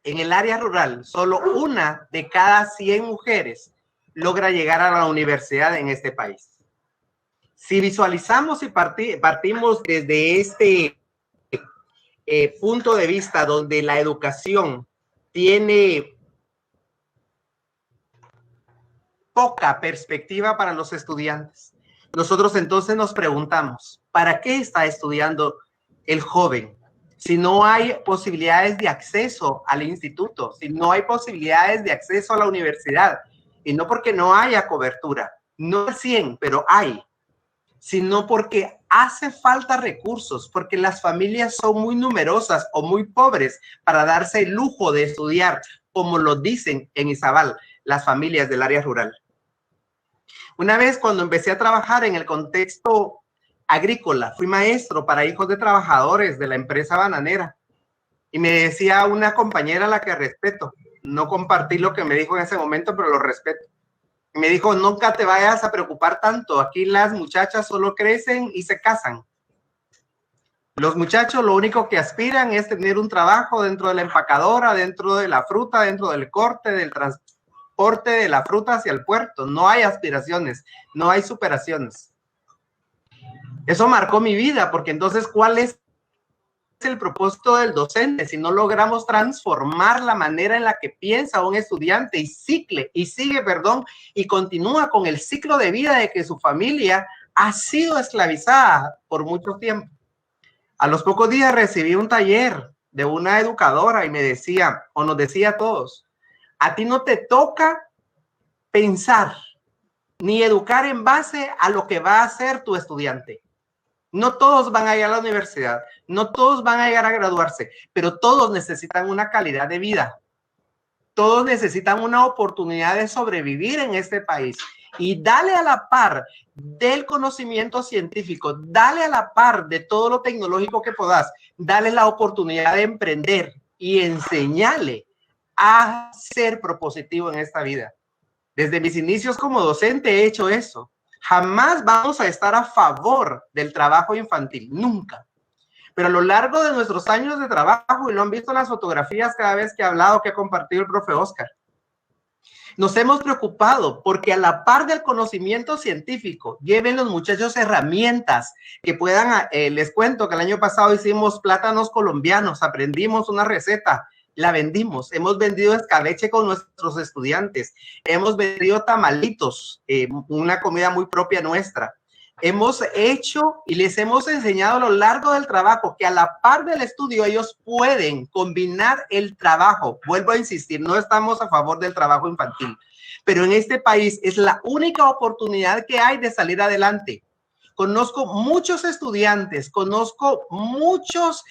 en el área rural, solo 1 de cada 100 mujeres logra llegar a la universidad en este país. Si visualizamos y partimos desde este punto de vista donde la educación tiene poca perspectiva para los estudiantes, nosotros entonces nos preguntamos, ¿para qué está estudiando el joven? Si no hay posibilidades de acceso al instituto, si no hay posibilidades de acceso a la universidad, y no porque no haya cobertura, no al 100, pero hay, sino porque hace falta recursos, porque las familias son muy numerosas o muy pobres para darse el lujo de estudiar, como lo dicen en Izabal, las familias del área rural. Una vez cuando empecé a trabajar en el contexto agrícola, fui maestro para hijos de trabajadores de la empresa bananera y me decía una compañera a la que respeto, no compartí lo que me dijo en ese momento, pero lo respeto. Me dijo, nunca te vayas a preocupar tanto, aquí las muchachas solo crecen y se casan. Los muchachos lo único que aspiran es tener un trabajo dentro de la empacadora, dentro de la fruta, dentro del corte, del transporte de la fruta hacia el puerto. No hay aspiraciones, no hay superaciones. Eso marcó mi vida, porque entonces, ¿cuál es el propósito del docente si no logramos transformar la manera en la que piensa un estudiante y sigue, y continúa con el ciclo de vida de que su familia ha sido esclavizada por mucho tiempo? A los pocos días recibí un taller de una educadora y me decía, o nos decía a todos, a ti no te toca pensar ni educar en base a lo que va a hacer tu estudiante. No todos van a ir a la universidad, no todos van a llegar a graduarse, pero todos necesitan una calidad de vida. Todos necesitan una oportunidad de sobrevivir en este país. Y dale a la par del conocimiento científico, dale a la par de todo lo tecnológico que puedas, dale la oportunidad de emprender y enseñarle a ser propositivo en esta vida. Desde mis inicios como docente he hecho eso. Jamás vamos a estar a favor del trabajo infantil, nunca. Pero a lo largo de nuestros años de trabajo, y lo han visto en las fotografías cada vez que he hablado, que ha compartido el profe Oscar, nos hemos preocupado porque a la par del conocimiento científico lleven los muchachos herramientas que puedan, les cuento que el año pasado hicimos plátanos colombianos, aprendimos una receta, la vendimos, hemos vendido escabeche con nuestros estudiantes, hemos vendido tamalitos, una comida muy propia nuestra. Hemos hecho y les hemos enseñado a lo largo del trabajo que a la par del estudio ellos pueden combinar el trabajo. Vuelvo a insistir, no estamos a favor del trabajo infantil, pero en este país es la única oportunidad que hay de salir adelante. Conozco muchos estudiantes, conozco muchos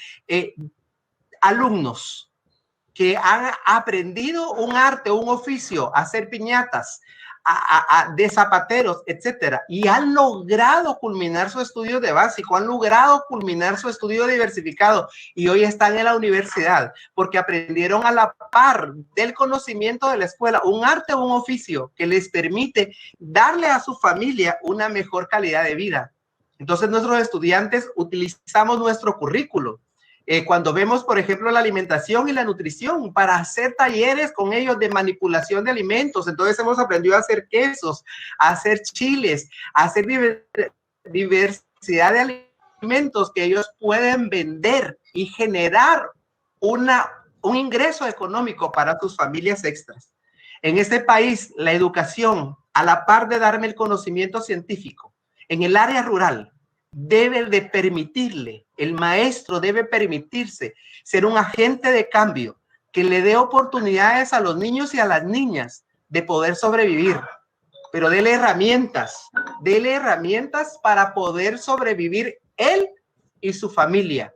alumnos que han aprendido un arte, un oficio, a hacer piñatas, de zapateros, etcétera, y han logrado culminar su estudio de básico, han logrado culminar su estudio diversificado y hoy están en la universidad porque aprendieron a la par del conocimiento de la escuela un arte o un oficio que les permite darle a su familia una mejor calidad de vida. Entonces nuestros estudiantes utilizamos nuestro currículo. Cuando vemos, por ejemplo, la alimentación y la nutrición para hacer talleres con ellos de manipulación de alimentos. Entonces hemos aprendido a hacer quesos, a hacer chiles, a hacer diversidad de alimentos que ellos pueden vender y generar un ingreso económico para sus familias extras. En este país, la educación, a la par de darme el conocimiento científico, en el área rural, debe de permitirle, el maestro debe permitirse ser un agente de cambio que le dé oportunidades a los niños y a las niñas de poder sobrevivir, pero dele herramientas para poder sobrevivir él y su familia.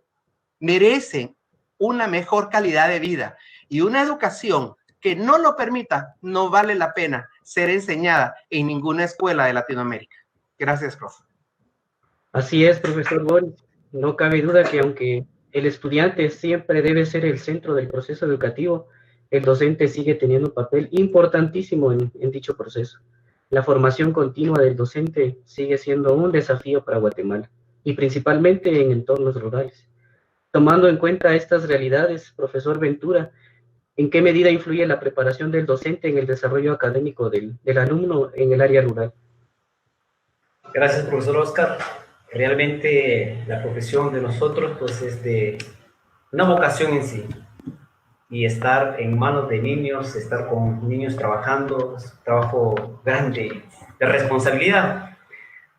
merecen una mejor calidad de vida, y una educación que no lo permita no vale la pena ser enseñada en ninguna escuela de Latinoamérica. Gracias, profe. Así es, profesor Boris. No cabe duda que aunque el estudiante siempre debe ser el centro del proceso educativo, el docente sigue teniendo un papel importantísimo en dicho proceso. La formación continua del docente sigue siendo un desafío para Guatemala, y principalmente en entornos rurales. Tomando en cuenta estas realidades, profesor Ventura, ¿en qué medida influye la preparación del docente en el desarrollo académico del alumno en el área rural? Gracias, profesor Oscar. Realmente la profesión de nosotros pues es de una vocación en sí, y estar en manos de niños, estar con niños trabajando, es un trabajo grande, de responsabilidad.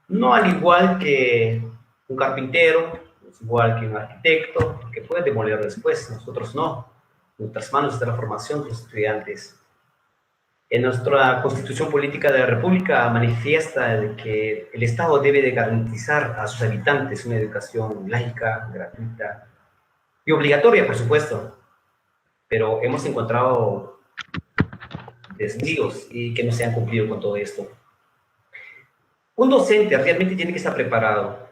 No al igual que un carpintero, es igual que un arquitecto, que puede demoler después, nosotros no. En nuestras manos está la formación de los estudiantes. En nuestra Constitución Política de la República manifiesta de que el Estado debe de garantizar a sus habitantes una educación laica, gratuita y obligatoria, por supuesto. Pero hemos encontrado desvíos y que no se han cumplido con todo esto. Un docente realmente tiene que estar preparado.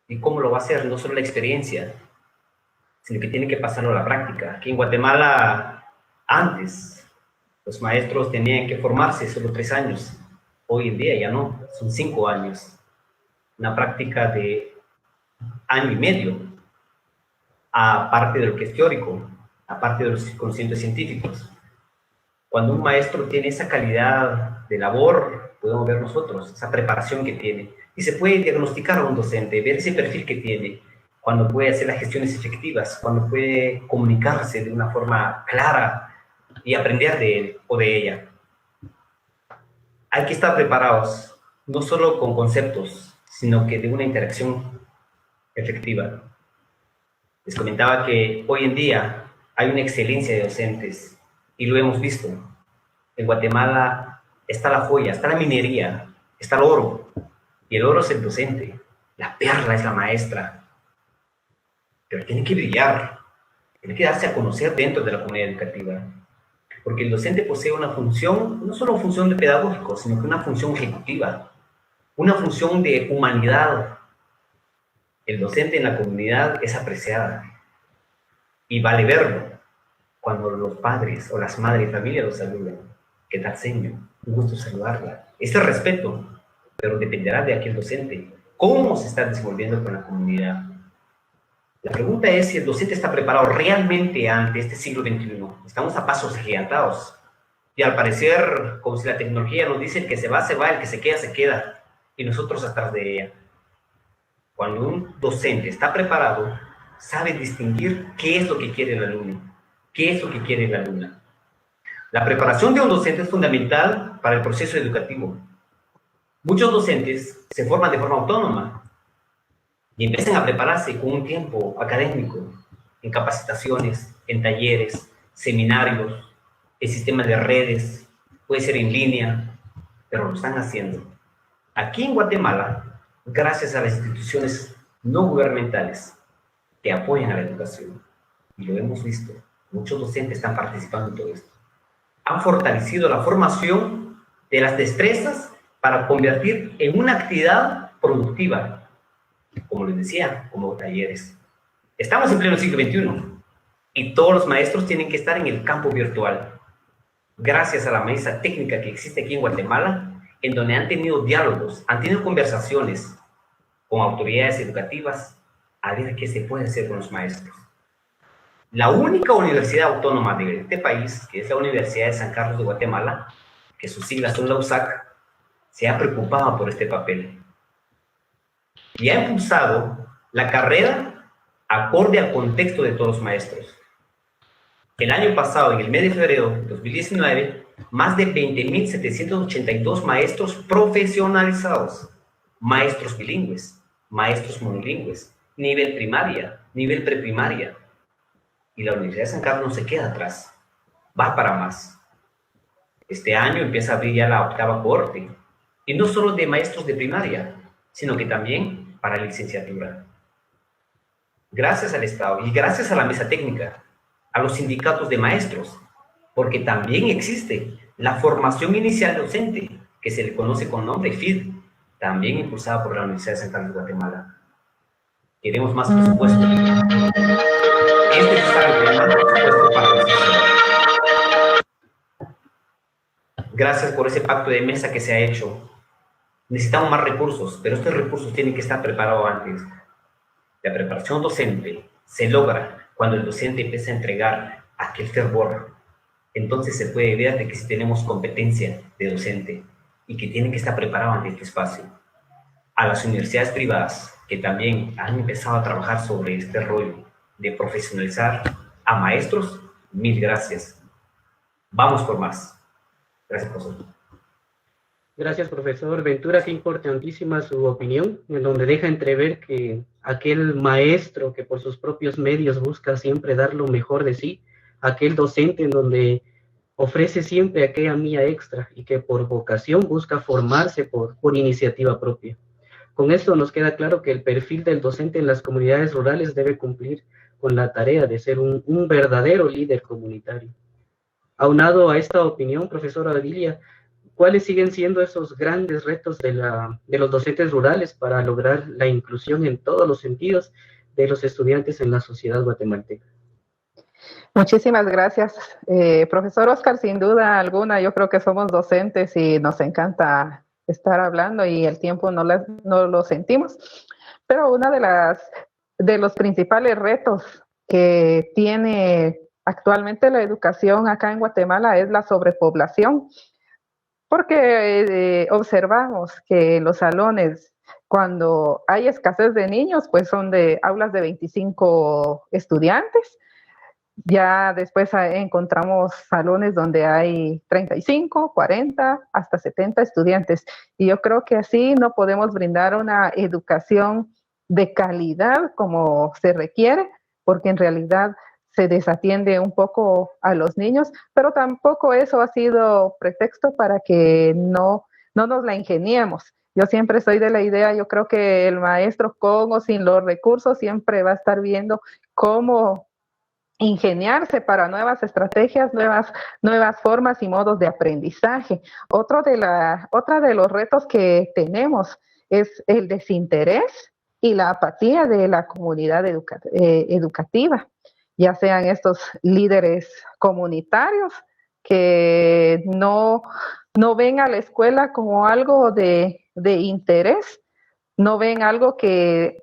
¿Y cómo lo va a hacer? No solo la experiencia, sino que tiene que pasarlo a la práctica. Aquí en Guatemala, antes, los maestros tenían que formarse solo 3 años. Hoy en día ya no, son 5 años. Una práctica de 1 año y medio, aparte de lo que es teórico, aparte de los conocimientos científicos. Cuando un maestro tiene esa calidad de labor, podemos ver nosotros, esa preparación que tiene. Y se puede diagnosticar a un docente, ver ese perfil que tiene, cuando puede hacer las gestiones efectivas, cuando puede comunicarse de una forma clara y aprender de él o de ella. Hay que estar preparados, no solo con conceptos, sino que de una interacción efectiva. Les comentaba que hoy en día hay una excelencia de docentes, y lo hemos visto. En Guatemala está la joya, está la minería, está el oro, y el oro es el docente, la perla es la maestra. Pero tiene que brillar, tiene que darse a conocer dentro de la comunidad educativa. Porque el docente posee una función, no solo función de pedagógico, sino que una función ejecutiva, una función de humanidad. El docente en la comunidad es apreciada, y vale verlo cuando los padres o las madres de familia lo saludan. ¿Qué tal, señor? Un gusto saludarla. Este respeto, pero dependerá de aquel docente. ¿Cómo se está desenvolviendo con la comunidad? La pregunta es si el docente está preparado realmente ante este siglo XXI. Estamos a pasos agigantados. Y al parecer, como si la tecnología nos dice, el que se va, el que se queda, se queda. Y nosotros atrás de ella. Cuando un docente está preparado, sabe distinguir qué es lo que quiere el alumno, qué es lo que quiere la alumna. La preparación de un docente es fundamental para el proceso educativo. Muchos docentes se forman de forma autónoma y empiezan a prepararse con un tiempo académico, en capacitaciones, en talleres, seminarios, en sistemas de redes, puede ser en línea, pero lo están haciendo. Aquí en Guatemala, gracias a las instituciones no gubernamentales que apoyan a la educación, y lo hemos visto, muchos docentes están participando en todo esto. Han fortalecido la formación de las destrezas para convertir en una actividad productiva, como les decía, como talleres. Estamos en pleno siglo XXI y todos los maestros tienen que estar en el campo virtual. Gracias a la mesa técnica que existe aquí en Guatemala, en donde han tenido diálogos, han tenido conversaciones con autoridades educativas a ver qué se puede hacer con los maestros. La única universidad autónoma de este país, que es la Universidad de San Carlos de Guatemala, que sus siglas son la USAC, se ha preocupado por este papel y ha impulsado la carrera acorde al contexto de todos los maestros. El año pasado, en el mes de febrero de 2019, más de 20.782 maestros profesionalizados, maestros bilingües, maestros monolingües, nivel primaria, nivel preprimaria. Y la Universidad de San Carlos no se queda atrás, va para más. Este año empieza a abrir ya la 8ª cohorte, y no solo de maestros de primaria, sino que también para licenciatura. gracias al Estado y gracias a la mesa técnica, a los sindicatos de maestros, porque también existe la formación inicial docente, que se le conoce con nombre FID, también impulsada por la Universidad Central de Guatemala. Queremos más presupuesto. Es necesario más presupuesto para la sociedad. Gracias por ese pacto de mesa que se ha hecho. Necesitamos más recursos, pero estos recursos tienen que estar preparados antes. La preparación docente se logra cuando el docente empieza a entregar aquel fervor. Entonces se puede ver de que si tenemos competencia de docente y que tiene que estar preparado ante este espacio. A las universidades privadas que también han empezado a trabajar sobre este rollo de profesionalizar a maestros, mil gracias. Vamos por más. Gracias, profesor. Gracias, profesor Ventura, qué importantísima su opinión, en donde deja entrever que aquel maestro que por sus propios medios busca siempre dar lo mejor de sí, aquel docente en donde ofrece siempre aquella milla extra y que por vocación busca formarse por iniciativa propia. Con esto nos queda claro que el perfil del docente en las comunidades rurales debe cumplir con la tarea de ser un verdadero líder comunitario. Aunado a esta opinión, profesora Odilia, ¿cuáles siguen siendo esos grandes retos de los docentes rurales para lograr la inclusión en todos los sentidos de los estudiantes en la sociedad guatemalteca? Muchísimas gracias, profesor Oscar. Sin duda alguna, yo creo que somos docentes y nos encanta estar hablando y el tiempo no lo sentimos. Pero una de los principales retos que tiene actualmente la educación acá en Guatemala es la sobrepoblación, porque observamos que los salones, cuando hay escasez de niños, pues son de aulas de 25 estudiantes. Ya después encontramos salones donde hay 35, 40, hasta 70 estudiantes. Y yo creo que así no podemos brindar una educación de calidad como se requiere, porque en realidad se desatiende un poco a los niños, pero tampoco eso ha sido pretexto para que no nos la ingeniemos. Yo siempre soy de la idea, yo creo que el maestro con o sin los recursos siempre va a estar viendo cómo ingeniarse para nuevas estrategias, nuevas formas y modos de aprendizaje. Otra de los retos que tenemos es el desinterés y la apatía de la comunidad educativa, ya sean estos líderes comunitarios que no ven a la escuela como algo de interés, no ven algo que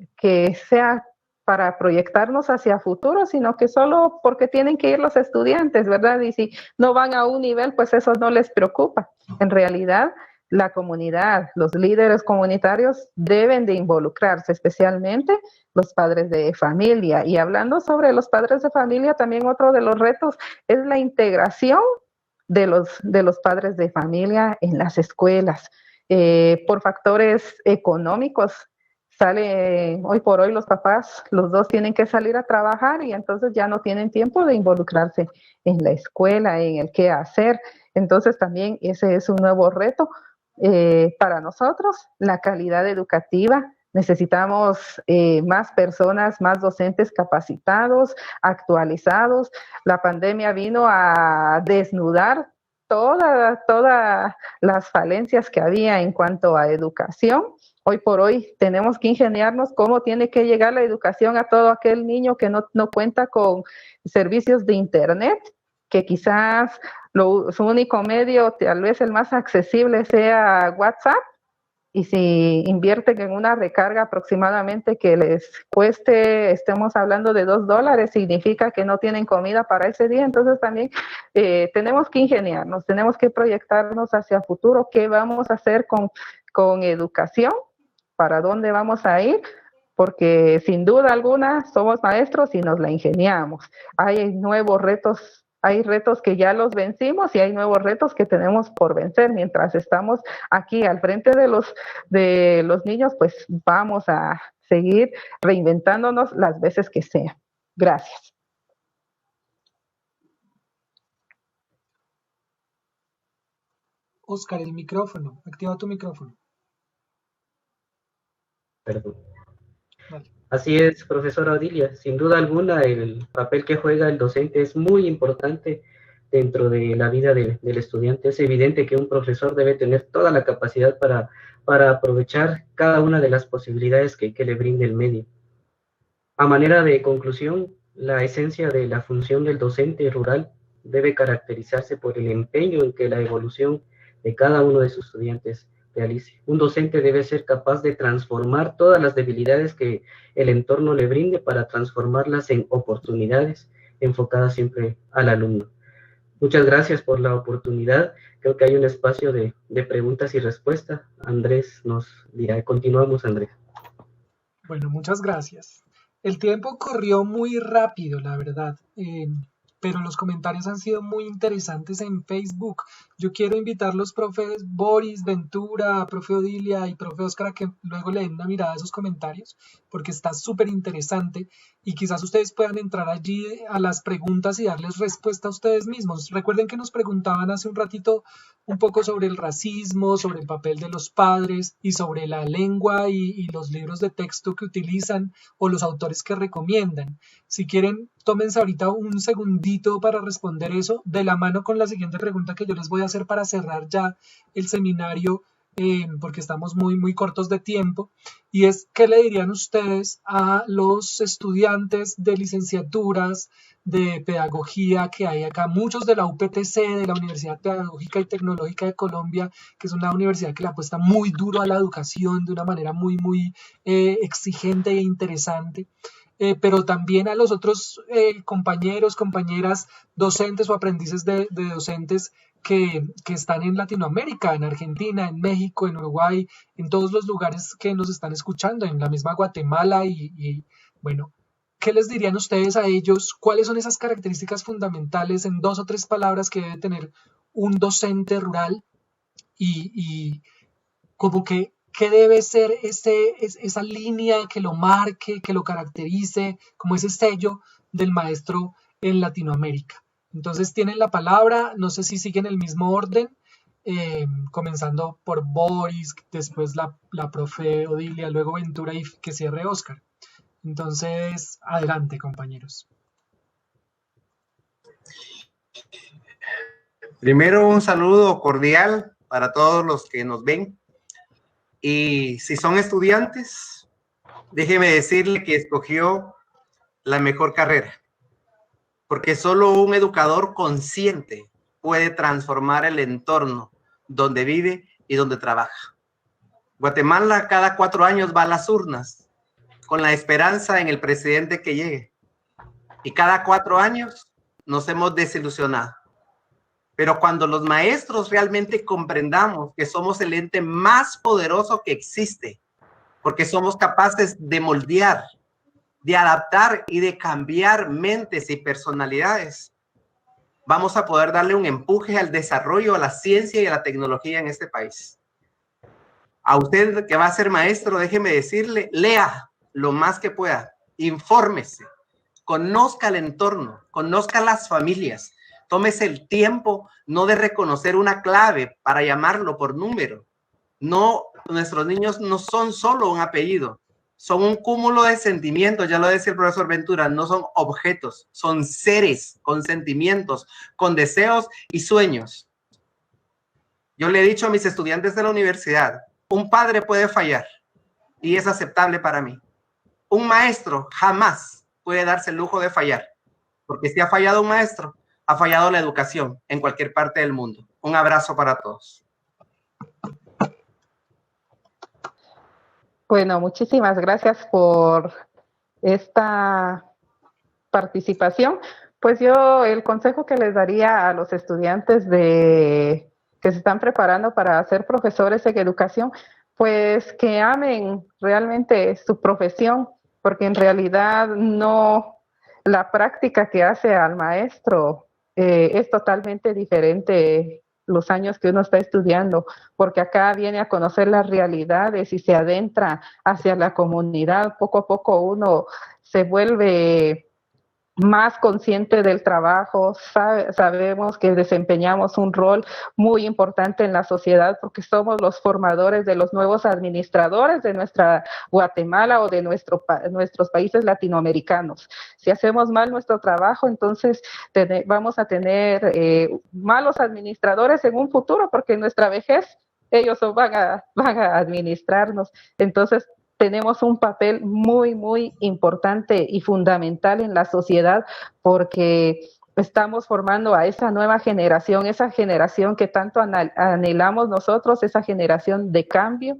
sea para proyectarnos hacia futuro, sino que solo porque tienen que ir los estudiantes, ¿verdad? Y si no van a un nivel, pues eso no les preocupa. En realidad, la comunidad, los líderes comunitarios deben de involucrarse, especialmente los padres de familia. Y hablando sobre los padres de familia, también otro de los retos es la integración de los padres de familia en las escuelas. Por factores económicos, hoy por hoy los papás, los dos tienen que salir a trabajar y entonces ya no tienen tiempo de involucrarse en la escuela, en el qué hacer. Entonces también ese es un nuevo reto para nosotros, la calidad educativa. Necesitamos más personas, más docentes capacitados, actualizados. La pandemia vino a desnudar todas las falencias que había en cuanto a educación. Hoy por hoy tenemos que ingeniarnos cómo tiene que llegar la educación a todo aquel niño que no cuenta con servicios de internet, que quizás su único medio, tal vez el más accesible, sea WhatsApp, y si invierten en una recarga aproximadamente que les cueste, estemos hablando de $2, significa que no tienen comida para ese día. Entonces también tenemos que ingeniarnos, tenemos que proyectarnos hacia el futuro, qué vamos a hacer con educación, para dónde vamos a ir, porque sin duda alguna somos maestros y nos la ingeniamos. Hay nuevos retos. Hay retos que ya los vencimos y hay nuevos retos que tenemos por vencer. Mientras estamos aquí al frente de los niños, pues vamos a seguir reinventándonos las veces que sea. Gracias. Oscar, el micrófono. Activa tu micrófono. Perdón. Vale. Así es, profesora Odilia. Sin duda alguna, el papel que juega el docente es muy importante dentro de la vida del estudiante. Es evidente que un profesor debe tener toda la capacidad para aprovechar cada una de las posibilidades que le brinde el medio. A manera de conclusión, la esencia de la función del docente rural debe caracterizarse por el empeño en que la evolución de cada uno de sus estudiantes realice. Un docente debe ser capaz de transformar todas las debilidades que el entorno le brinde para transformarlas en oportunidades enfocadas siempre al alumno. Muchas gracias por la oportunidad. Creo que hay un espacio de preguntas y respuestas. Andrés nos dirá. Continuamos, Andrés. Bueno, muchas gracias. El tiempo corrió muy rápido, la verdad, pero los comentarios han sido muy interesantes en Facebook. Yo quiero invitar a los profes Boris, Ventura, profe Odilia y profe Oscar a que luego le den una mirada a esos comentarios, porque está súper interesante y quizás ustedes puedan entrar allí a las preguntas y darles respuesta a ustedes mismos. Recuerden que nos preguntaban hace un ratito un poco sobre el racismo, sobre el papel de los padres y sobre la lengua y los libros de texto que utilizan o los autores que recomiendan. Si quieren, tómense ahorita un segundito para responder eso, de la mano con la siguiente pregunta que yo les voy a hacer para cerrar ya el seminario, porque estamos muy cortos de tiempo, y es, ¿qué le dirían ustedes a los estudiantes de licenciaturas de pedagogía que hay acá? Muchos de la UPTC, de la Universidad Pedagógica y Tecnológica de Colombia, que es una universidad que le apuesta muy duro a la educación de una manera muy exigente e interesante. Pero también a los otros compañeros, compañeras, docentes o aprendices de docentes que están en Latinoamérica, en Argentina, en México, en Uruguay, en todos los lugares que nos están escuchando, en la misma Guatemala y bueno, ¿qué les dirían ustedes a ellos? ¿Cuáles son esas características fundamentales en 2 o 3 palabras que debe tener un docente rural y como que qué debe ser esa línea que lo marque, que lo caracterice, como ese sello del maestro en Latinoamérica? Entonces tienen la palabra, no sé si siguen el mismo orden, comenzando por Boris, después la profe Odilia, luego Ventura y que cierre Oscar. Entonces, adelante, compañeros. Primero, un saludo cordial para todos los que nos ven. Y si son estudiantes, déjeme decirle que escogió la mejor carrera, porque solo un educador consciente puede transformar el entorno donde vive y donde trabaja. Guatemala cada 4 años va a las urnas con la esperanza en el presidente que llegue. Y cada 4 años nos hemos desilusionado. Pero cuando los maestros realmente comprendamos que somos el ente más poderoso que existe, porque somos capaces de moldear, de adaptar y de cambiar mentes y personalidades, vamos a poder darle un empuje al desarrollo, a la ciencia y a la tecnología en este país. A usted que va a ser maestro, déjeme decirle, lea lo más que pueda, infórmese, conozca el entorno, conozca las familias, tómese el tiempo no de reconocer una clave para llamarlo por número. No, nuestros niños no son solo un apellido, son un cúmulo de sentimientos, ya lo decía el profesor Ventura, no son objetos, son seres con sentimientos, con deseos y sueños. Yo le he dicho a mis estudiantes de la universidad, un padre puede fallar y es aceptable para mí. Un maestro jamás puede darse el lujo de fallar, porque si ha fallado un maestro, ha fallado la educación en cualquier parte del mundo. Un abrazo para todos. Bueno, muchísimas gracias por esta participación. Pues yo el consejo que les daría a los estudiantes que se están preparando para ser profesores en educación, pues que amen realmente su profesión, porque en realidad la práctica que hace al maestro es totalmente diferente los años que uno está estudiando, porque acá viene a conocer las realidades y se adentra hacia la comunidad. Poco a poco uno se vuelve más consciente del trabajo, sabemos que desempeñamos un rol muy importante en la sociedad porque somos los formadores de los nuevos administradores de nuestra Guatemala o de nuestros países latinoamericanos. Si hacemos mal nuestro trabajo, entonces vamos a tener malos administradores en un futuro porque en nuestra vejez ellos van a administrarnos. Entonces, tenemos un papel muy, muy importante y fundamental en la sociedad porque estamos formando a esa nueva generación, esa generación que tanto anhelamos nosotros, esa generación de cambio.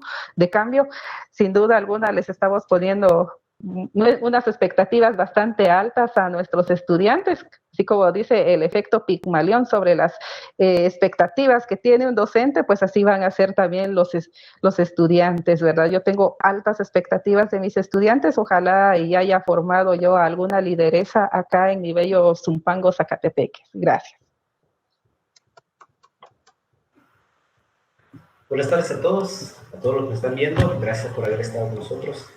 Sin duda alguna les estamos poniendo unas expectativas bastante altas a nuestros estudiantes, así como dice el efecto Pigmalión sobre las expectativas que tiene un docente, pues así van a ser también los estudiantes, ¿verdad? Yo tengo altas expectativas de mis estudiantes, ojalá y haya formado yo alguna lideresa acá en mi bello Zumpango, Zacatepeques. Gracias. Buenas tardes a todos los que están viendo, gracias por haber estado con nosotros.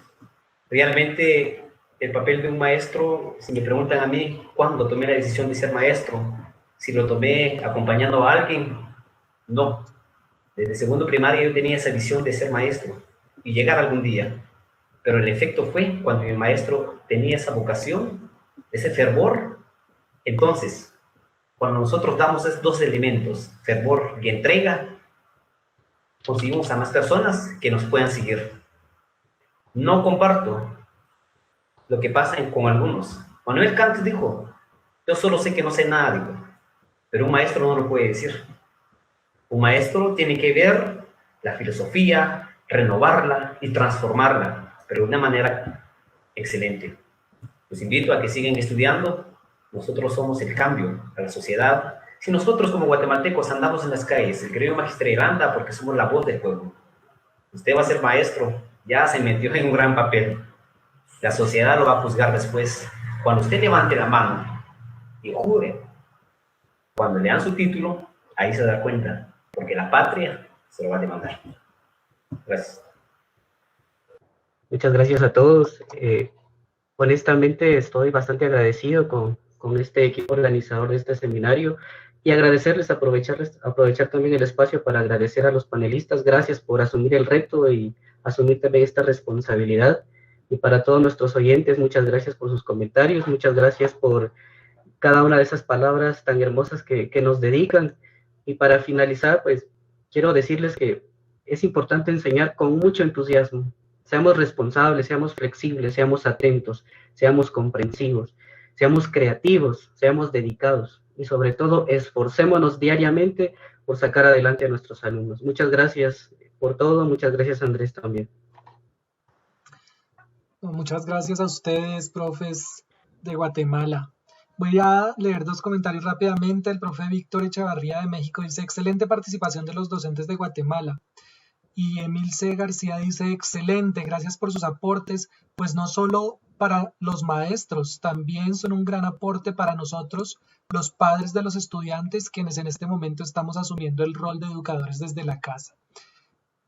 Realmente el papel de un maestro, si me preguntan a mí cuándo tomé la decisión de ser maestro, si lo tomé acompañando a alguien, no. Desde segundo primaria yo tenía esa visión de ser maestro y llegar algún día. Pero el efecto fue cuando mi maestro tenía esa vocación, ese fervor. Entonces, cuando nosotros damos esos dos elementos, fervor y entrega, conseguimos a más personas que nos puedan seguir. No comparto lo que pasa con algunos. Manuel Kant dijo, yo solo sé que no sé nada, dijo, pero un maestro no lo puede decir. Un maestro tiene que ver la filosofía, renovarla y transformarla, pero de una manera excelente. Los invito a que sigan estudiando. Nosotros somos el cambio a la sociedad. Si nosotros como guatemaltecos andamos en las calles, el querido magistrado anda porque somos la voz del pueblo. Usted va a ser maestro, ya se metió en un gran papel. La sociedad lo va a juzgar después. Cuando usted levante la mano y jure, cuando le dan su título, ahí se da cuenta, porque la patria se lo va a demandar. Gracias. Muchas gracias a todos. Honestamente estoy bastante agradecido con este equipo organizador de este seminario y aprovechar también el espacio para agradecer a los panelistas. Gracias por asumir el reto y asumir también esta responsabilidad. Y para todos nuestros oyentes, muchas gracias por sus comentarios, muchas gracias por cada una de esas palabras tan hermosas que nos dedican. Y para finalizar, pues quiero decirles que es importante enseñar con mucho entusiasmo. Seamos responsables, seamos flexibles, seamos atentos, seamos comprensivos, seamos creativos, seamos dedicados y sobre todo esforcémonos diariamente por sacar adelante a nuestros alumnos. Muchas gracias por todo, muchas gracias Andrés también. Muchas gracias a ustedes, profes de Guatemala. Voy a leer dos comentarios rápidamente. El profe Víctor Echevarría de México dice, excelente participación de los docentes de Guatemala. Y Emil C. García dice, excelente, gracias por sus aportes, pues no solo para los maestros, también son un gran aporte para nosotros, los padres de los estudiantes, quienes en este momento estamos asumiendo el rol de educadores desde la casa.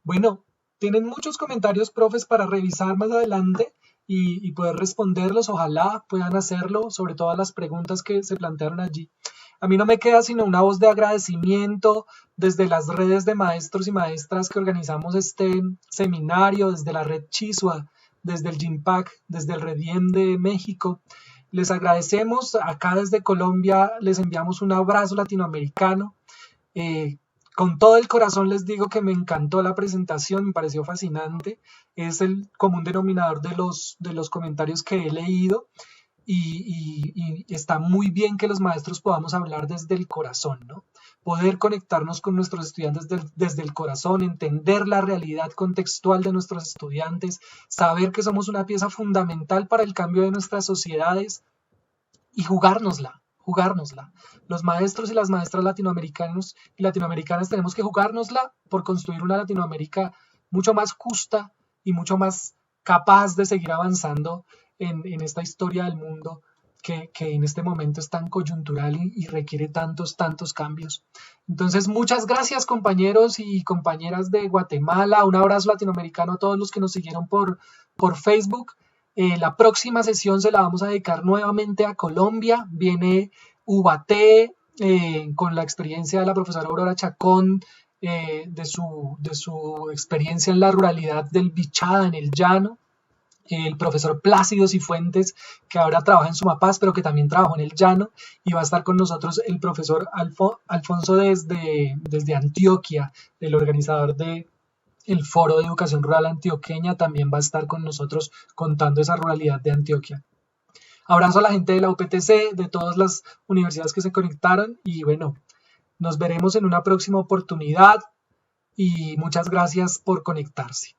Bueno, tienen muchos comentarios, profes, para revisar más adelante y poder responderlos. Ojalá puedan hacerlo, sobre todas las preguntas que se plantearon allí. A mí no me queda sino una voz de agradecimiento desde las redes de maestros y maestras que organizamos este seminario, desde la red Chisua, desde el GIMPAC, desde el Rediem de México. Les agradecemos. Acá desde Colombia les enviamos un abrazo latinoamericano. Con todo el corazón les digo que me encantó la presentación, me pareció fascinante. Es el común denominador de los comentarios que he leído y está muy bien que los maestros podamos hablar desde el corazón, ¿no? Poder conectarnos con nuestros estudiantes desde el corazón, entender la realidad contextual de nuestros estudiantes, saber que somos una pieza fundamental para el cambio de nuestras sociedades y jugárnosla. Los maestros y las maestras latinoamericanos y latinoamericanas tenemos que jugárnosla por construir una Latinoamérica mucho más justa y mucho más capaz de seguir avanzando en esta historia del mundo que en este momento es tan coyuntural y requiere tantos cambios. Entonces, muchas gracias compañeros y compañeras de Guatemala. Un abrazo latinoamericano a todos los que nos siguieron por Facebook. La próxima sesión se la vamos a dedicar nuevamente a Colombia. Viene Ubaté con la experiencia de la profesora Aurora Chacón, de su experiencia en la ruralidad del Bichada en el llano. El profesor Plácido Cifuentes, que ahora trabaja en Sumapaz, pero que también trabajó en el llano, y va a estar con nosotros el profesor Alfonso desde Antioquia, el organizador del Foro de Educación Rural Antioqueña, también va a estar con nosotros contando esa ruralidad de Antioquia. Abrazo a la gente de la UPTC, de todas las universidades que se conectaron, y bueno, nos veremos en una próxima oportunidad, y muchas gracias por conectarse.